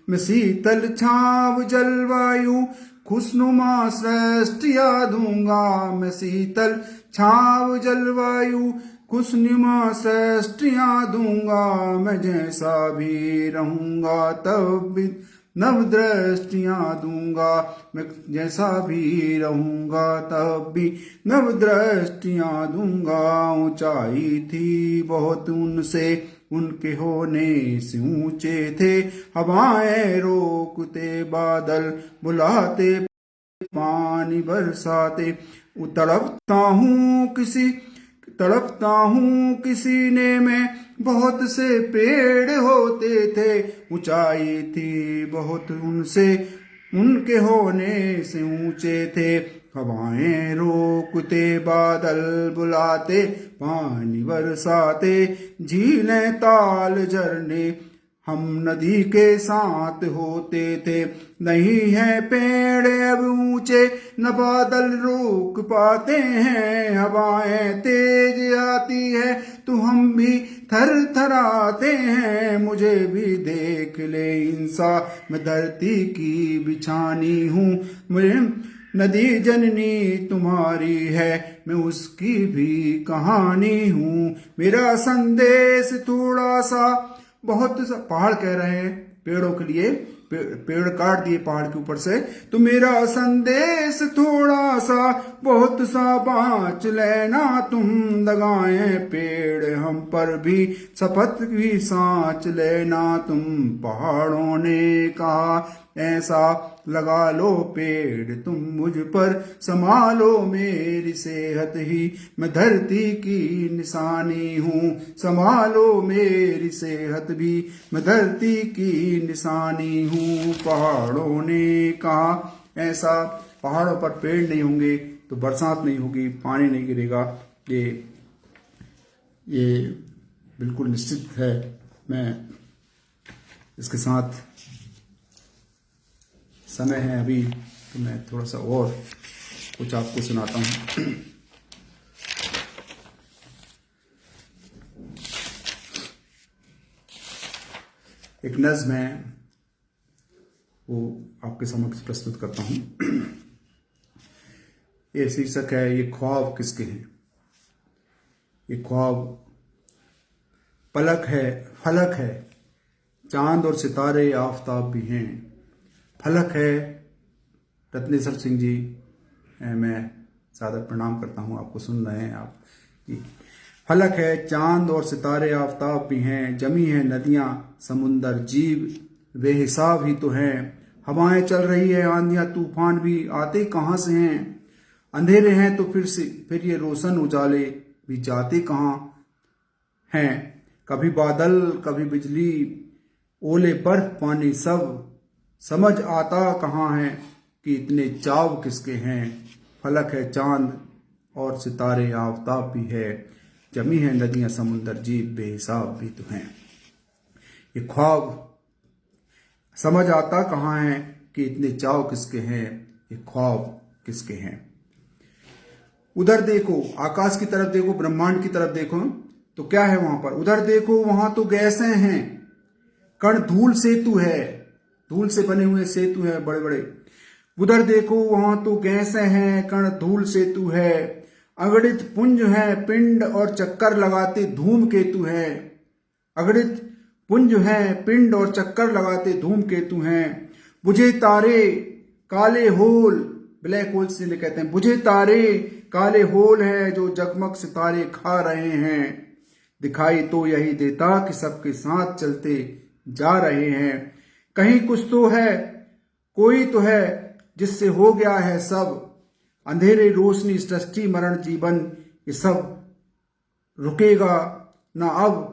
मैं शीतल छाव जलवायु, खुशनुमा सृष्टिया दूंगा। मैं शीतल छाव जलवायु, खुशनुमा सृष्टियाँ दूंगा। मैं जैसा भी रहूंगा तब भी नव दृष्टियाँ दूंगा। मैं जैसा भी रहूंगा तब भी नव दृष्टियाँ दूंगा। ऊंचाई थी बहुत उनसे, उनके होने से ऊंचे थे। हवाएं रोकते, बादल बुलाते, पानी बरसाते। तड़पता हूँ किसी ने में, बहुत से पेड़ होते थे। ऊंचाई थी बहुत उनसे, उनके होने से ऊंचे थे। हवाएं रोकते, बादल बुलाते, पानी बरसाते। झीलें ताल झरने हम नदी के साथ होते थे। नहीं है पेड़ अब ऊंचे, न बादल रोक पाते हैं। हवाएं तेज आती है तो हम भी थर थराते हैं। मुझे भी देख ले इंसान, मैं धरती की बिछानी हूँ। मुझे नदी जननी तुम्हारी है, मैं उसकी भी कहानी हूँ। मेरा संदेश थोड़ा सा, बहुत सा पहाड़ कह रहे हैं पेड़ों के लिए, पेड़ काट दिए पहाड़ के ऊपर से। तो मेरा संदेश थोड़ा सा, बहुत सा बाँच लेना तुम। लगाए पेड़ हम पर भी, शपथ भी सांच लेना तुम। पहाड़ों ने कहा ऐसा, लगा लो पेड़ तुम मुझ पर। संभालो मेरी सेहत ही, मैं धरती की निशानी हूँ। संभालो मेरी सेहत भी, मैं धरती की निशानी हूँ। पहाड़ों ने कहा ऐसा, पहाड़ों पर पेड़ नहीं होंगे तो बरसात नहीं होगी, पानी नहीं गिरेगा। ये बिल्कुल निश्चित है। मैं इसके साथ, समय है अभी तो मैं थोड़ा सा और कुछ आपको सुनाता हूँ। एक नज़्म है, वो आपके समक्ष प्रस्तुत करता हूँ। ये शीर्षक है, ये ख्वाब किसके हैं। ये ख्वाब फलक है, चांद और सितारे आफताब भी हैं। फलक है, रत्नेश्वर सिंह जी, मैं सादर प्रणाम करता हूँ, आपको सुन रहे हैं आप जी। फलक है, चांद और सितारे आफताब भी हैं। जमी है नदियाँ समुंदर, जीव बेहिसाब ही तो हैं। हवाएं चल रही है, आंधियाँ तूफान भी आते कहाँ से हैं। अंधेरे हैं तो फिर ये रोशन उजाले भी जाते कहाँ हैं। कभी बादल, कभी बिजली, ओले, बर्फ, पानी, सब समझ आता कहाँ है कि इतने चाव किसके हैं। फलक है, चांद और सितारे आफताब भी है। जमी है नदियाँ समुंदर, जीव बेहिसाब भी तो हैं। ये ख्वाब समझ आता कहाँ है कि इतने चाव किसके हैं। ये ख्वाब किसके हैं। उधर देखो, आकाश की तरफ देखो, ब्रह्मांड की तरफ देखो, तो क्या है वहां पर। उधर देखो, वहां तो गैसें हैं, कण धूल सेतु है, धूल से बने हुए सेतु है बड़े बड़े। उधर देखो, वहां तो गैसें हैं, कण धूल सेतु है। अगणित पुंज है, पिंड और चक्कर लगाते धूमकेतु है। अगणित पुंज है, पिंड और चक्कर लगाते धूमकेतु हैं। बुझे तारे काले होल, ब्लैक होल से कहते हैं, बुझे तारे काले होल है जो जगमग सितारे खा रहे हैं। दिखाई तो यही देता कि सबके साथ चलते जा रहे हैं। कहीं कुछ तो है, कोई तो है जिससे हो गया है सब। अंधेरे रोशनी सृष्टि मरण जीवन ये सब रुकेगा ना अब,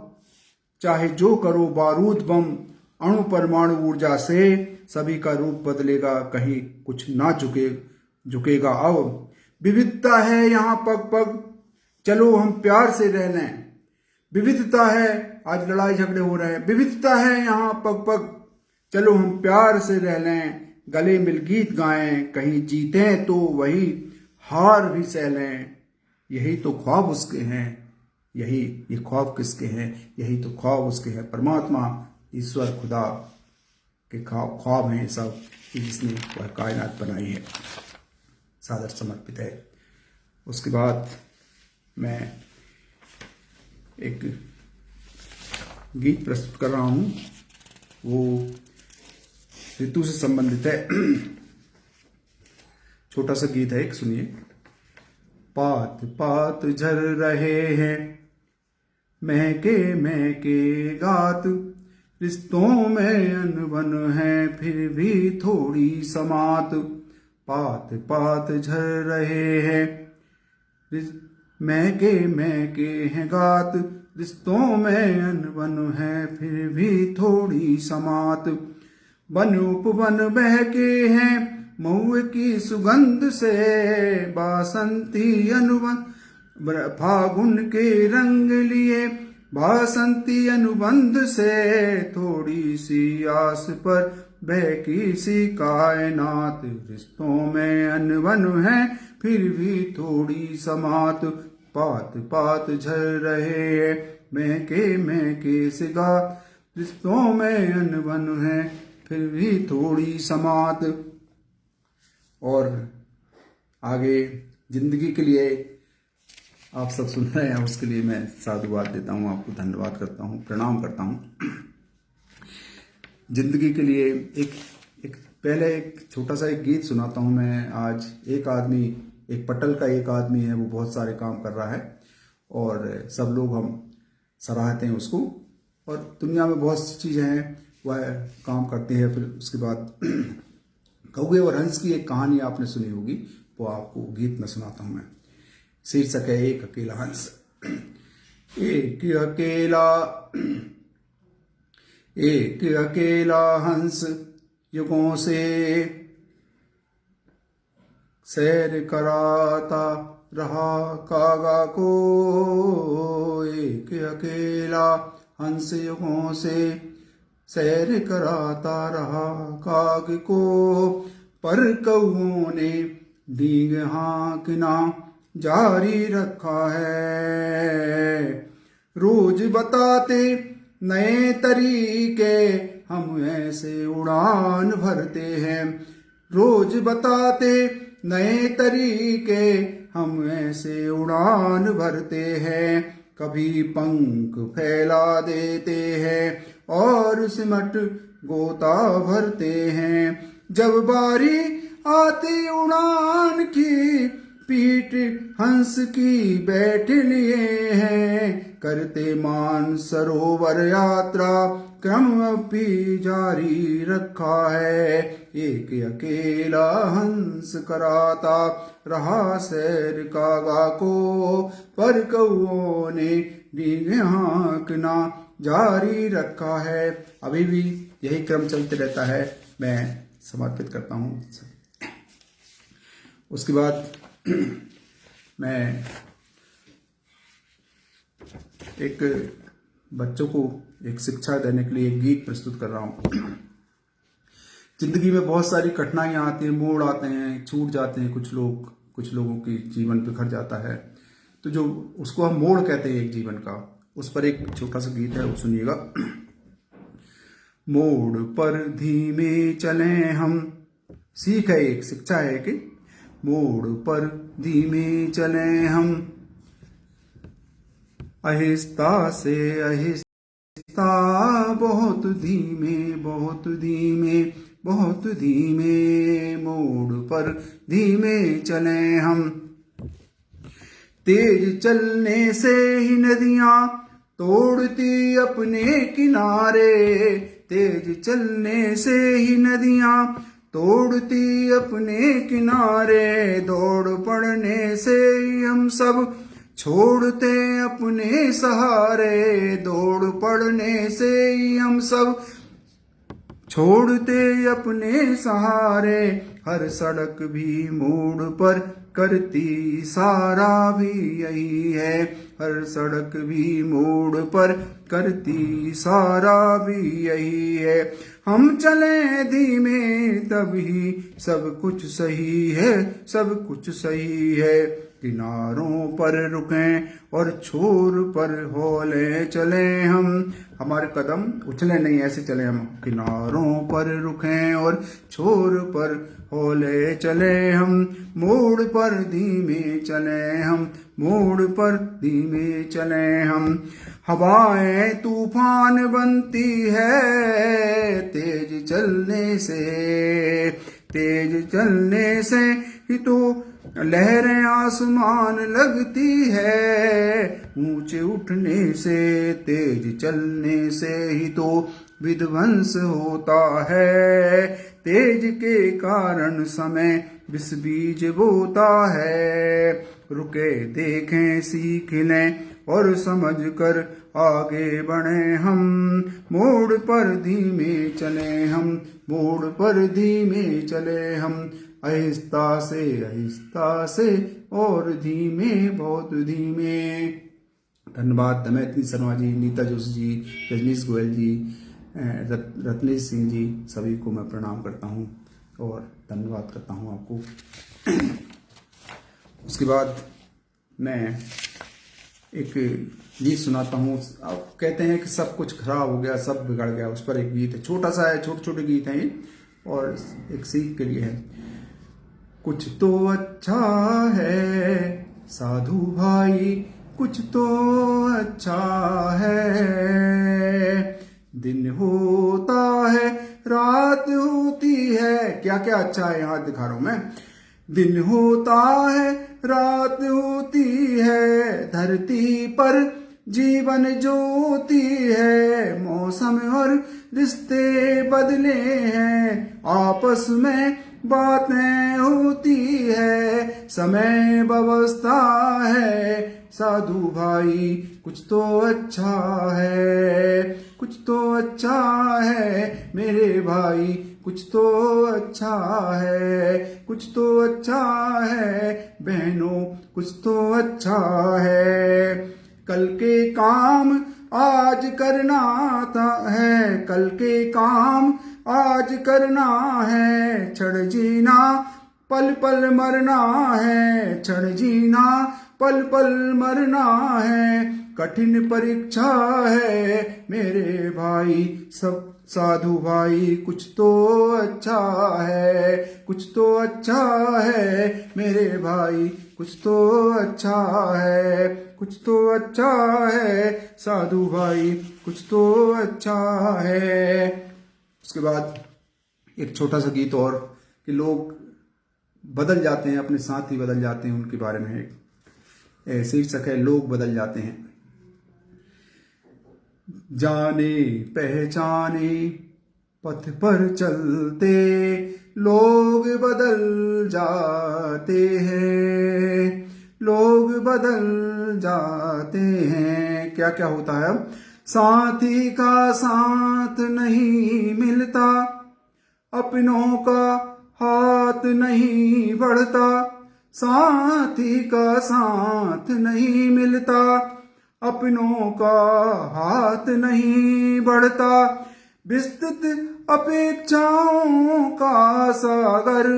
चाहे जो करो बारूद बम अणु परमाणु ऊर्जा से सभी का रूप बदलेगा, कहीं कुछ ना झुकेगा अब। विविधता है यहाँ पग पग, चलो हम प्यार से रह लें। विविधता है, आज लड़ाई झगड़े हो रहे हैं, विविधता है यहाँ पग पग, चलो हम प्यार से रह लें। गले मिल गीत गाएं, कहीं जीतें तो वही हार भी सह लें। यही तो ख्वाब उसके हैं, ये ख्वाब किसके हैं? यही तो ख्वाब उसके हैं, परमात्मा ईश्वर खुदा के ख्वाब हैं ये सब, जिसने वह कायनात बनाई है। सादर समर्पित है। उसके बाद मैं एक गीत प्रस्तुत कर रहा हूँ, वो ऋतु से संबंधित है। छोटा सा गीत है, एक सुनिए। पात पात झर रहे हैं, महके महके गात, रिश्तों में अनबन है फिर भी थोड़ी समात। पात पात झर रहे हैं, महके महके हैं गात, रिश्तों में अनबन है फिर भी थोड़ी समात। वन उपवन बहके हैं महुए की सुगंध से, बासंती अनुबंध फागुन के रंग लिए, बासंती अनुबंध से थोड़ी सी आस पर बहकी सी कायनात। रिश्तों में अनबन है फिर भी थोड़ी समात। पात पात झर रहे हैं, महके महके से गात, रिश्तों में अनबन है फिर भी थोड़ी समात। और आगे जिंदगी के लिए आप सब सुन रहे हैं, उसके लिए मैं साधुवाद देता हूँ, आपको धन्यवाद करता हूँ, प्रणाम करता हूँ। जिंदगी के लिए पहले एक छोटा सा एक गीत सुनाता हूँ मैं। आज एक आदमी, एक पटल का एक आदमी है, वो बहुत सारे काम कर रहा है और सब लोग हम सराहते हैं उसको, और दुनिया में बहुत सी चीज़ें हैं वह काम करते हैं। फिर उसके बाद कौवे और हंस की एक कहानी आपने सुनी होगी, वो आपको गीत में सुनाता हूँ मैं। शीर्षक है एक अकेला हंस। एक अकेला हंस युगों से सैर कराता रहा कागा को। एक अकेला हंस युगों से सैर कराता रहा काग को, पर कौओं ने डींग हाँकना जारी रखा है। रोज बताते नए तरीके हम ऐसे उड़ान भरते हैं, रोज बताते नए तरीके हम ऐसे उड़ान भरते हैं। कभी पंख फैला देते हैं और सिमट गोता भरते हैं। जब बारी आती उड़ान की, पीठ हंस की बैठ लिए हैं। करते मान सरोवर यात्रा क्रम भी जारी रखा है। एक अकेला हंस कराता रहा सैर कागा को, पर कौओं ने डींग हाँकना जारी रखा है। अभी भी यही क्रम चलते रहता है। मैं समर्पित करता हूँ। उसके बाद मैं एक बच्चों को एक शिक्षा देने के लिए एक गीत प्रस्तुत कर रहा हूँ। जिंदगी में बहुत सारी कठिनाइयाँ आती हैं, मोड़ आते हैं, छूट जाते हैं, कुछ लोगों की जीवन बिखर जाता है, तो जो उसको हम मोड़ कहते हैं एक जीवन का, उस पर एक छोटा सा गीत है, वो सुनिएगा। मोड़ पर धीमे चलें हम, सीख है, एक शिक्षा है कि मोड़ पर धीमे चलें हम, आहिस्ता से आहिस्ता, बहुत धीमे बहुत धीमे बहुत धीमे, मोड़ पर धीमे चलें हम। तेज चलने से ही नदियां तोड़ती अपने किनारे, तेज चलने से ही नदियां तोड़ती अपने किनारे। दौड़ पड़ने से ही हम सब छोड़ते अपने सहारे। दौड़ पड़ने से ही हम सब छोड़ते अपने सहारे। हर सड़क भी मोड़ पर करती इशारा भी यही है। हर सड़क भी मोड़ पर करती इशारा भी यही है। हम चले धीमे तभी सब कुछ सही है, सब कुछ सही है। किनारों पर रुकें और छोर पर हौले चले हम। हमारे कदम उछले नहीं, ऐसे चले हम। किनारों पर रुकें और छोर पर हौले चले हम। मोड़ पर धीमे चले हम, मोड़ पर धीमे चले हम। हवाएं तूफान बनती है तेज चलने से। तेज चलने से ही तो लहरें आसमान लगती है। ऊंचे उठने से, तेज चलने से ही तो विध्वंस होता है। तेज के कारण समय विष बीज बोता है। रुके देखें सीख लें और समझ कर आगे बढ़े हम। मोड़ पर धीमे चले हम, मोड़ पर धीमे चले हम। आहिस्ता से और धीमे, बहुत धीमे। धन्यवाद दमयंती शर्मा जी, नीता जोशी जी, रजनीश गोयल जी, रत्नेश सिंह जी, सभी को मैं प्रणाम करता हूँ और धन्यवाद करता हूँ आपको। उसके बाद मैं एक गीत सुनाता हूँ। आप कहते हैं कि सब कुछ खराब हो गया, सब बिगड़ गया, उस पर एक गीत है, छोटा सा है, छोटे छोटे गीत हैं ये, और एक सीख के लिए है। कुछ तो अच्छा है साधु भाई, कुछ तो अच्छा है। दिन होता है रात होती है। क्या क्या अच्छा है यहाँ दिखा रहा हूं मैं। दिन होता है रात होती है, धरती पर जीवन ज्योति है। मौसम और रिश्ते बदले हैं, आपस में बातें होती है। समय व्यवस्था है साधु भाई, कुछ तो अच्छा है, कुछ तो अच्छा है मेरे भाई, कुछ तो अच्छा है, कुछ तो अच्छा है बहनों, कुछ तो अच्छा है। कल के काम आज करना है, कल के काम आज करना है। क्षण जीना पल पल मरना है, क्षण जीना पल पल मरना है। कठिन परीक्षा है मेरे भाई, सब साधु भाई, कुछ तो अच्छा है, कुछ तो अच्छा है मेरे भाई, कुछ तो अच्छा है, कुछ तो अच्छा है साधु भाई, कुछ तो अच्छा है। उसके बाद एक छोटा सा गीत और, कि लोग बदल जाते हैं, अपने साथी बदल जाते हैं, उनके बारे में एक शीर्षक है, लोग बदल जाते हैं। जाने पहचाने पथ पर चलते लोग बदल जाते हैं, लोग बदल जाते हैं। क्या क्या होता है अब? साथी का साथ नहीं मिलता, अपनों का हाथ नहीं बढ़ता। साथी का साथ नहीं मिलता, अपनों का हाथ नहीं बढ़ता। विस्तृत अपेक्षाओं का सागर,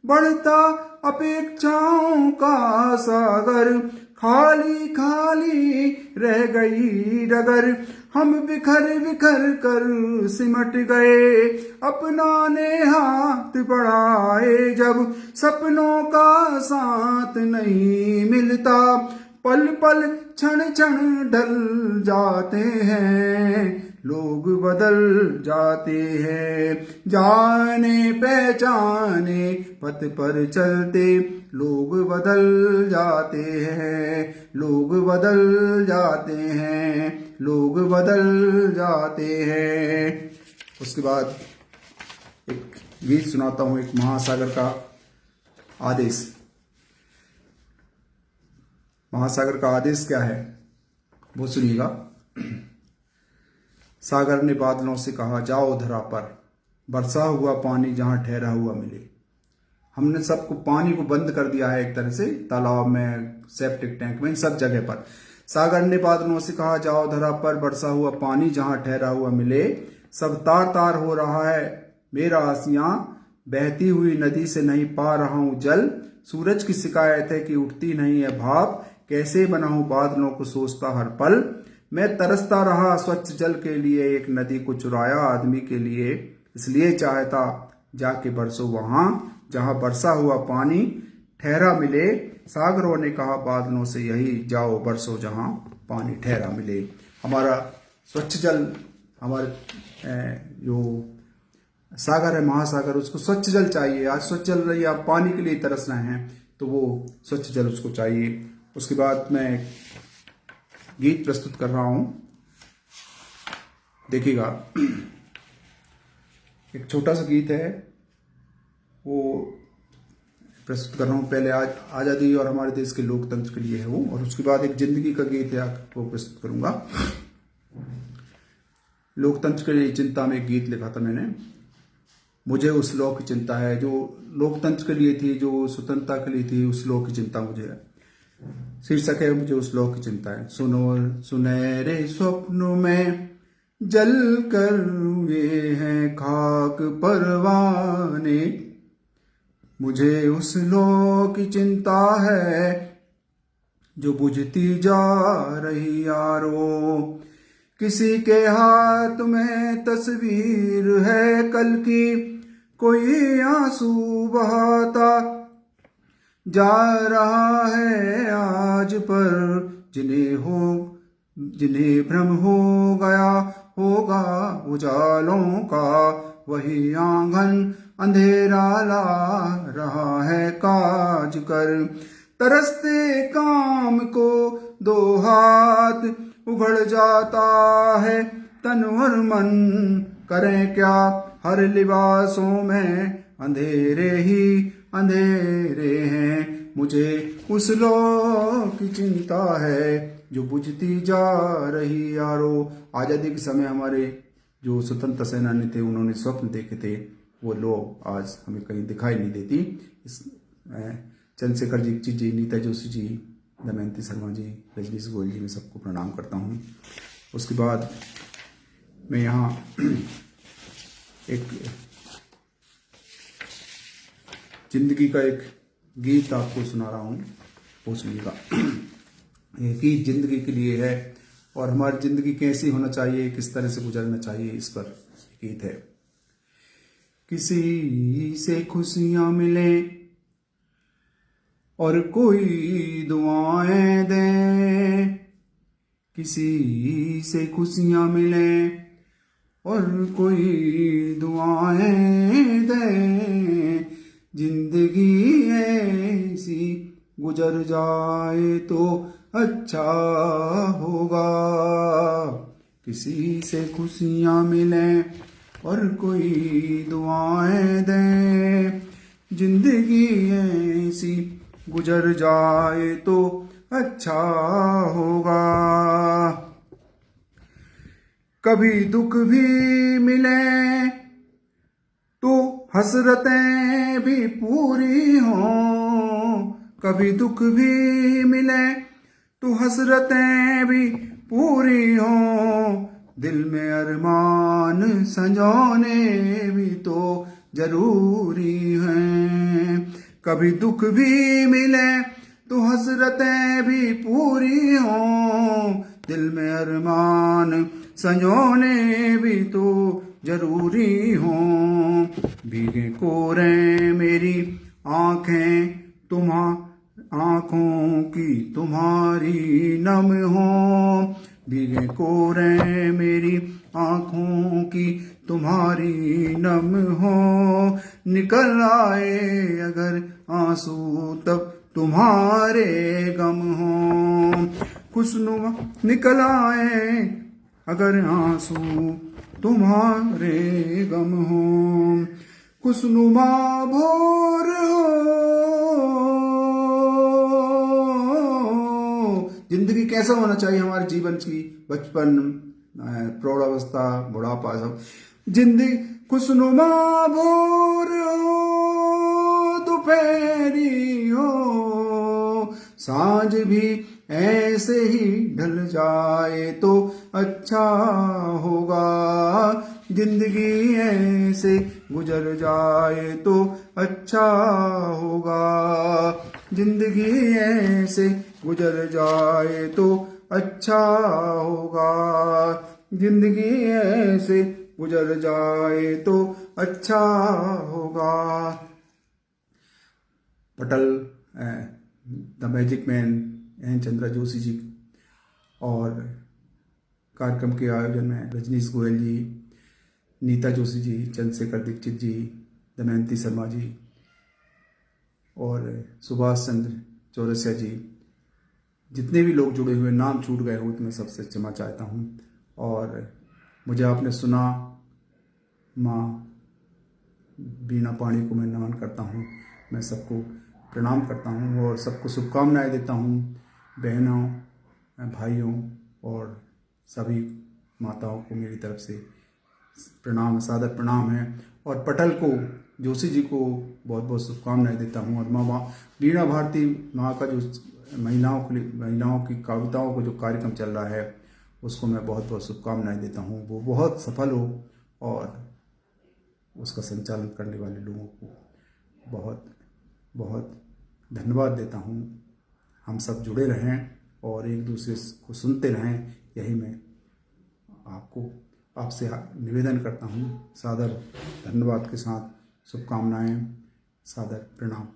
बढ़ता अपेक्षाओं का सागर। खाली खाली रह गई डगर, हम बिखर बिखर कर सिमट गए। अपना ने हाथ बढ़ाए जब, सपनों का साथ नहीं मिलता। पल पल क्षण क्षण ढल जाते हैं, लोग बदल जाते हैं। जाने पहचाने पथ पर चलते लोग बदल जाते हैं, लोग बदल जाते हैं, लोग बदल जाते हैं। उसके बाद एक गीत सुनाता हूं, एक महासागर का आदेश। महासागर का आदेश क्या है वो सुनिएगा। सागर ने बादलों से कहा, जाओ धरा पर, बरसा हुआ पानी जहां ठहरा हुआ मिले। हमने सबको पानी को बंद कर दिया है एक तरह से, तालाब में, सेप्टिक टैंक में, सब जगह पर। सागर ने बादलों से कहा, जाओ धरा पर, बरसा हुआ पानी जहां ठहरा हुआ मिले। सब तार तार हो रहा है मेरा आसियां, बहती हुई नदी से नहीं पा रहा हूं जल। सूरज की शिकायत है कि उठती नहीं है भाप, कैसे बनाऊं बादलों को सोचता हर पल। मैं तरसता रहा स्वच्छ जल के लिए, एक नदी को चुराया आदमी के लिए। इसलिए चाहता जाके बरसो वहां जहां बरसा हुआ पानी ठहरा मिले। सागरों ने कहा बादलों से यही, जाओ बरसो जहां पानी ठहरा मिले। हमारा स्वच्छ जल, हमारे जो सागर है, महासागर, उसको स्वच्छ जल चाहिए। आज स्वच्छ जल रही, आप पानी के लिए तरस रहे हैं तो वो स्वच्छ जल उसको चाहिए। उसके बाद मैं गीत प्रस्तुत कर रहा हूं, देखिएगा। एक छोटा सा गीत है वो प्रस्तुत कर रहा हूं। पहले आज आज़ादी और हमारे देश के लोकतंत्र के लिए है वो, और उसके बाद एक जिंदगी का गीत है वो प्रस्तुत करूंगा। लोकतंत्र के लिए चिंता में एक गीत लिखा था मैंने। मुझे उस लौ की चिंता है जो लोकतंत्र के लिए थी, जो स्वतंत्रता के लिए थी, उस लौ की चिंता मुझे है। शीर्षक है, मुझे उस लौ की चिंता है। सुनो सुनहरे स्वप्नों में जल कर हुए हैं खाक परवाने, मुझे उस लौ की चिंता है जो बुझती जा रही यारो। किसी के हाथ में तस्वीर है कल की, कोई आंसू बहाता जा रहा है आज पर, जिन्हें भ्रम हो गया होगा उजालों का, वही आंगन अंधेरा ला रहा है काज कर। तरसते काम को दो हाथ उघड़ जाता है, तन और मन करें क्या, हर लिबासों में अंधेरे ही अंधेरे हैं। मुझे उस लौ की चिंता है जो बुझती जा रही यारो। आज़ादी के समय हमारे जो स्वतंत्रता सेनानी थे, उन्होंने स्वप्न देखे थे, वो लौ आज हमें कहीं दिखाई नहीं देती। चंद्रशेखर जी, नीता जोशी जी, दमयंती शर्मा जी, रजनीश गोयल जी, मैं सबको प्रणाम करता हूँ। उसके बाद मैं यहाँ एक जिंदगी का एक गीत आपको सुना रहा हूँ, वो सुनिएगा। ये गीत जिंदगी के लिए है और हमारी जिंदगी कैसी होना चाहिए, किस तरह से गुजरना चाहिए, इस पर गीत है। किसी से खुशियां मिले और कोई दुआएं दे, किसी से खुशियां मिले और कोई दुआएं दे, जिंदगी ऐसी गुजर जाए तो अच्छा होगा। किसी से खुशियां मिले और कोई दुआएं दे, जिंदगी ऐसी गुजर जाए तो अच्छा होगा। कभी दुख भी मिले तो हसरतें भी पूरी हों, कभी दुख भी मिले तो हसरतें भी पूरी हों, दिल में अरमान संजोने भी तो जरूरी हैं। कभी दुख भी मिले तो हसरतें भी पूरी हों, दिल में अरमान संजोने भी तो जरूरी हों। भीगे कोरे मेरी आंखें आंखों की तुम्हारी नम हो, भीगे कोरे मेरी आंखों की तुम्हारी नम हो। निकल आए अगर आंसू तब तुम्हारे गम हो, खुशनुमा निकल आए अगर आंसू तुम्हारे गम हो। खुशनुमा भोर हो। जिंदगी कैसा होना चाहिए हमारे जीवन की, बचपन, प्रौढ़ावस्था, बुढ़ापा, सब जिंदगी खुशनुमा भोर हो, दोपहरी हो, सांझ भी ऐसे ही ढल जाए तो अच्छा होगा। जिंदगी ऐसे गुजर जाए तो अच्छा होगा। जिंदगी ऐसे गुजर जाए तो अच्छा होगा। जिंदगी ऐसे गुजर जाए तो अच्छा होगा। पटल, the magic man, N Chandra Joshi ji, और कार्यक्रम के आयोजन में रजनीश गोयल जी, नीता जोशी जी, चंद्रशेखर दीक्षित जी, दमयंती शर्मा जी और सुभाष चंद्र चौरसिया जी, जितने भी लोग जुड़े हुए, नाम छूट गए हो तो मैं सबसे क्षमा चाहता हूँ। और मुझे आपने सुना, माँ बीना पाणी को मैं नमन करता हूँ। मैं सबको प्रणाम करता हूँ और सबको शुभकामनाएं देता हूँ, बहनों, भाइयों और सभी माताओं को मेरी तरफ से प्रणाम, सादर प्रणाम है। और पटल को, जोशी जी को बहुत बहुत शुभकामनाएं देता हूँ। और माँ वीणा भारती माँ का जो महिलाओं की कविताओं को जो कार्यक्रम चल रहा है, उसको मैं बहुत बहुत शुभकामनाएं देता हूँ। वो बहुत सफल हो और उसका संचालन करने वाले लोगों को बहुत बहुत धन्यवाद देता हूँ। हम सब जुड़े रहें और एक दूसरे को सुनते रहें, यही मैं आपसे निवेदन करता हूँ। सादर धन्यवाद के साथ शुभकामनाएं, सादर प्रणाम।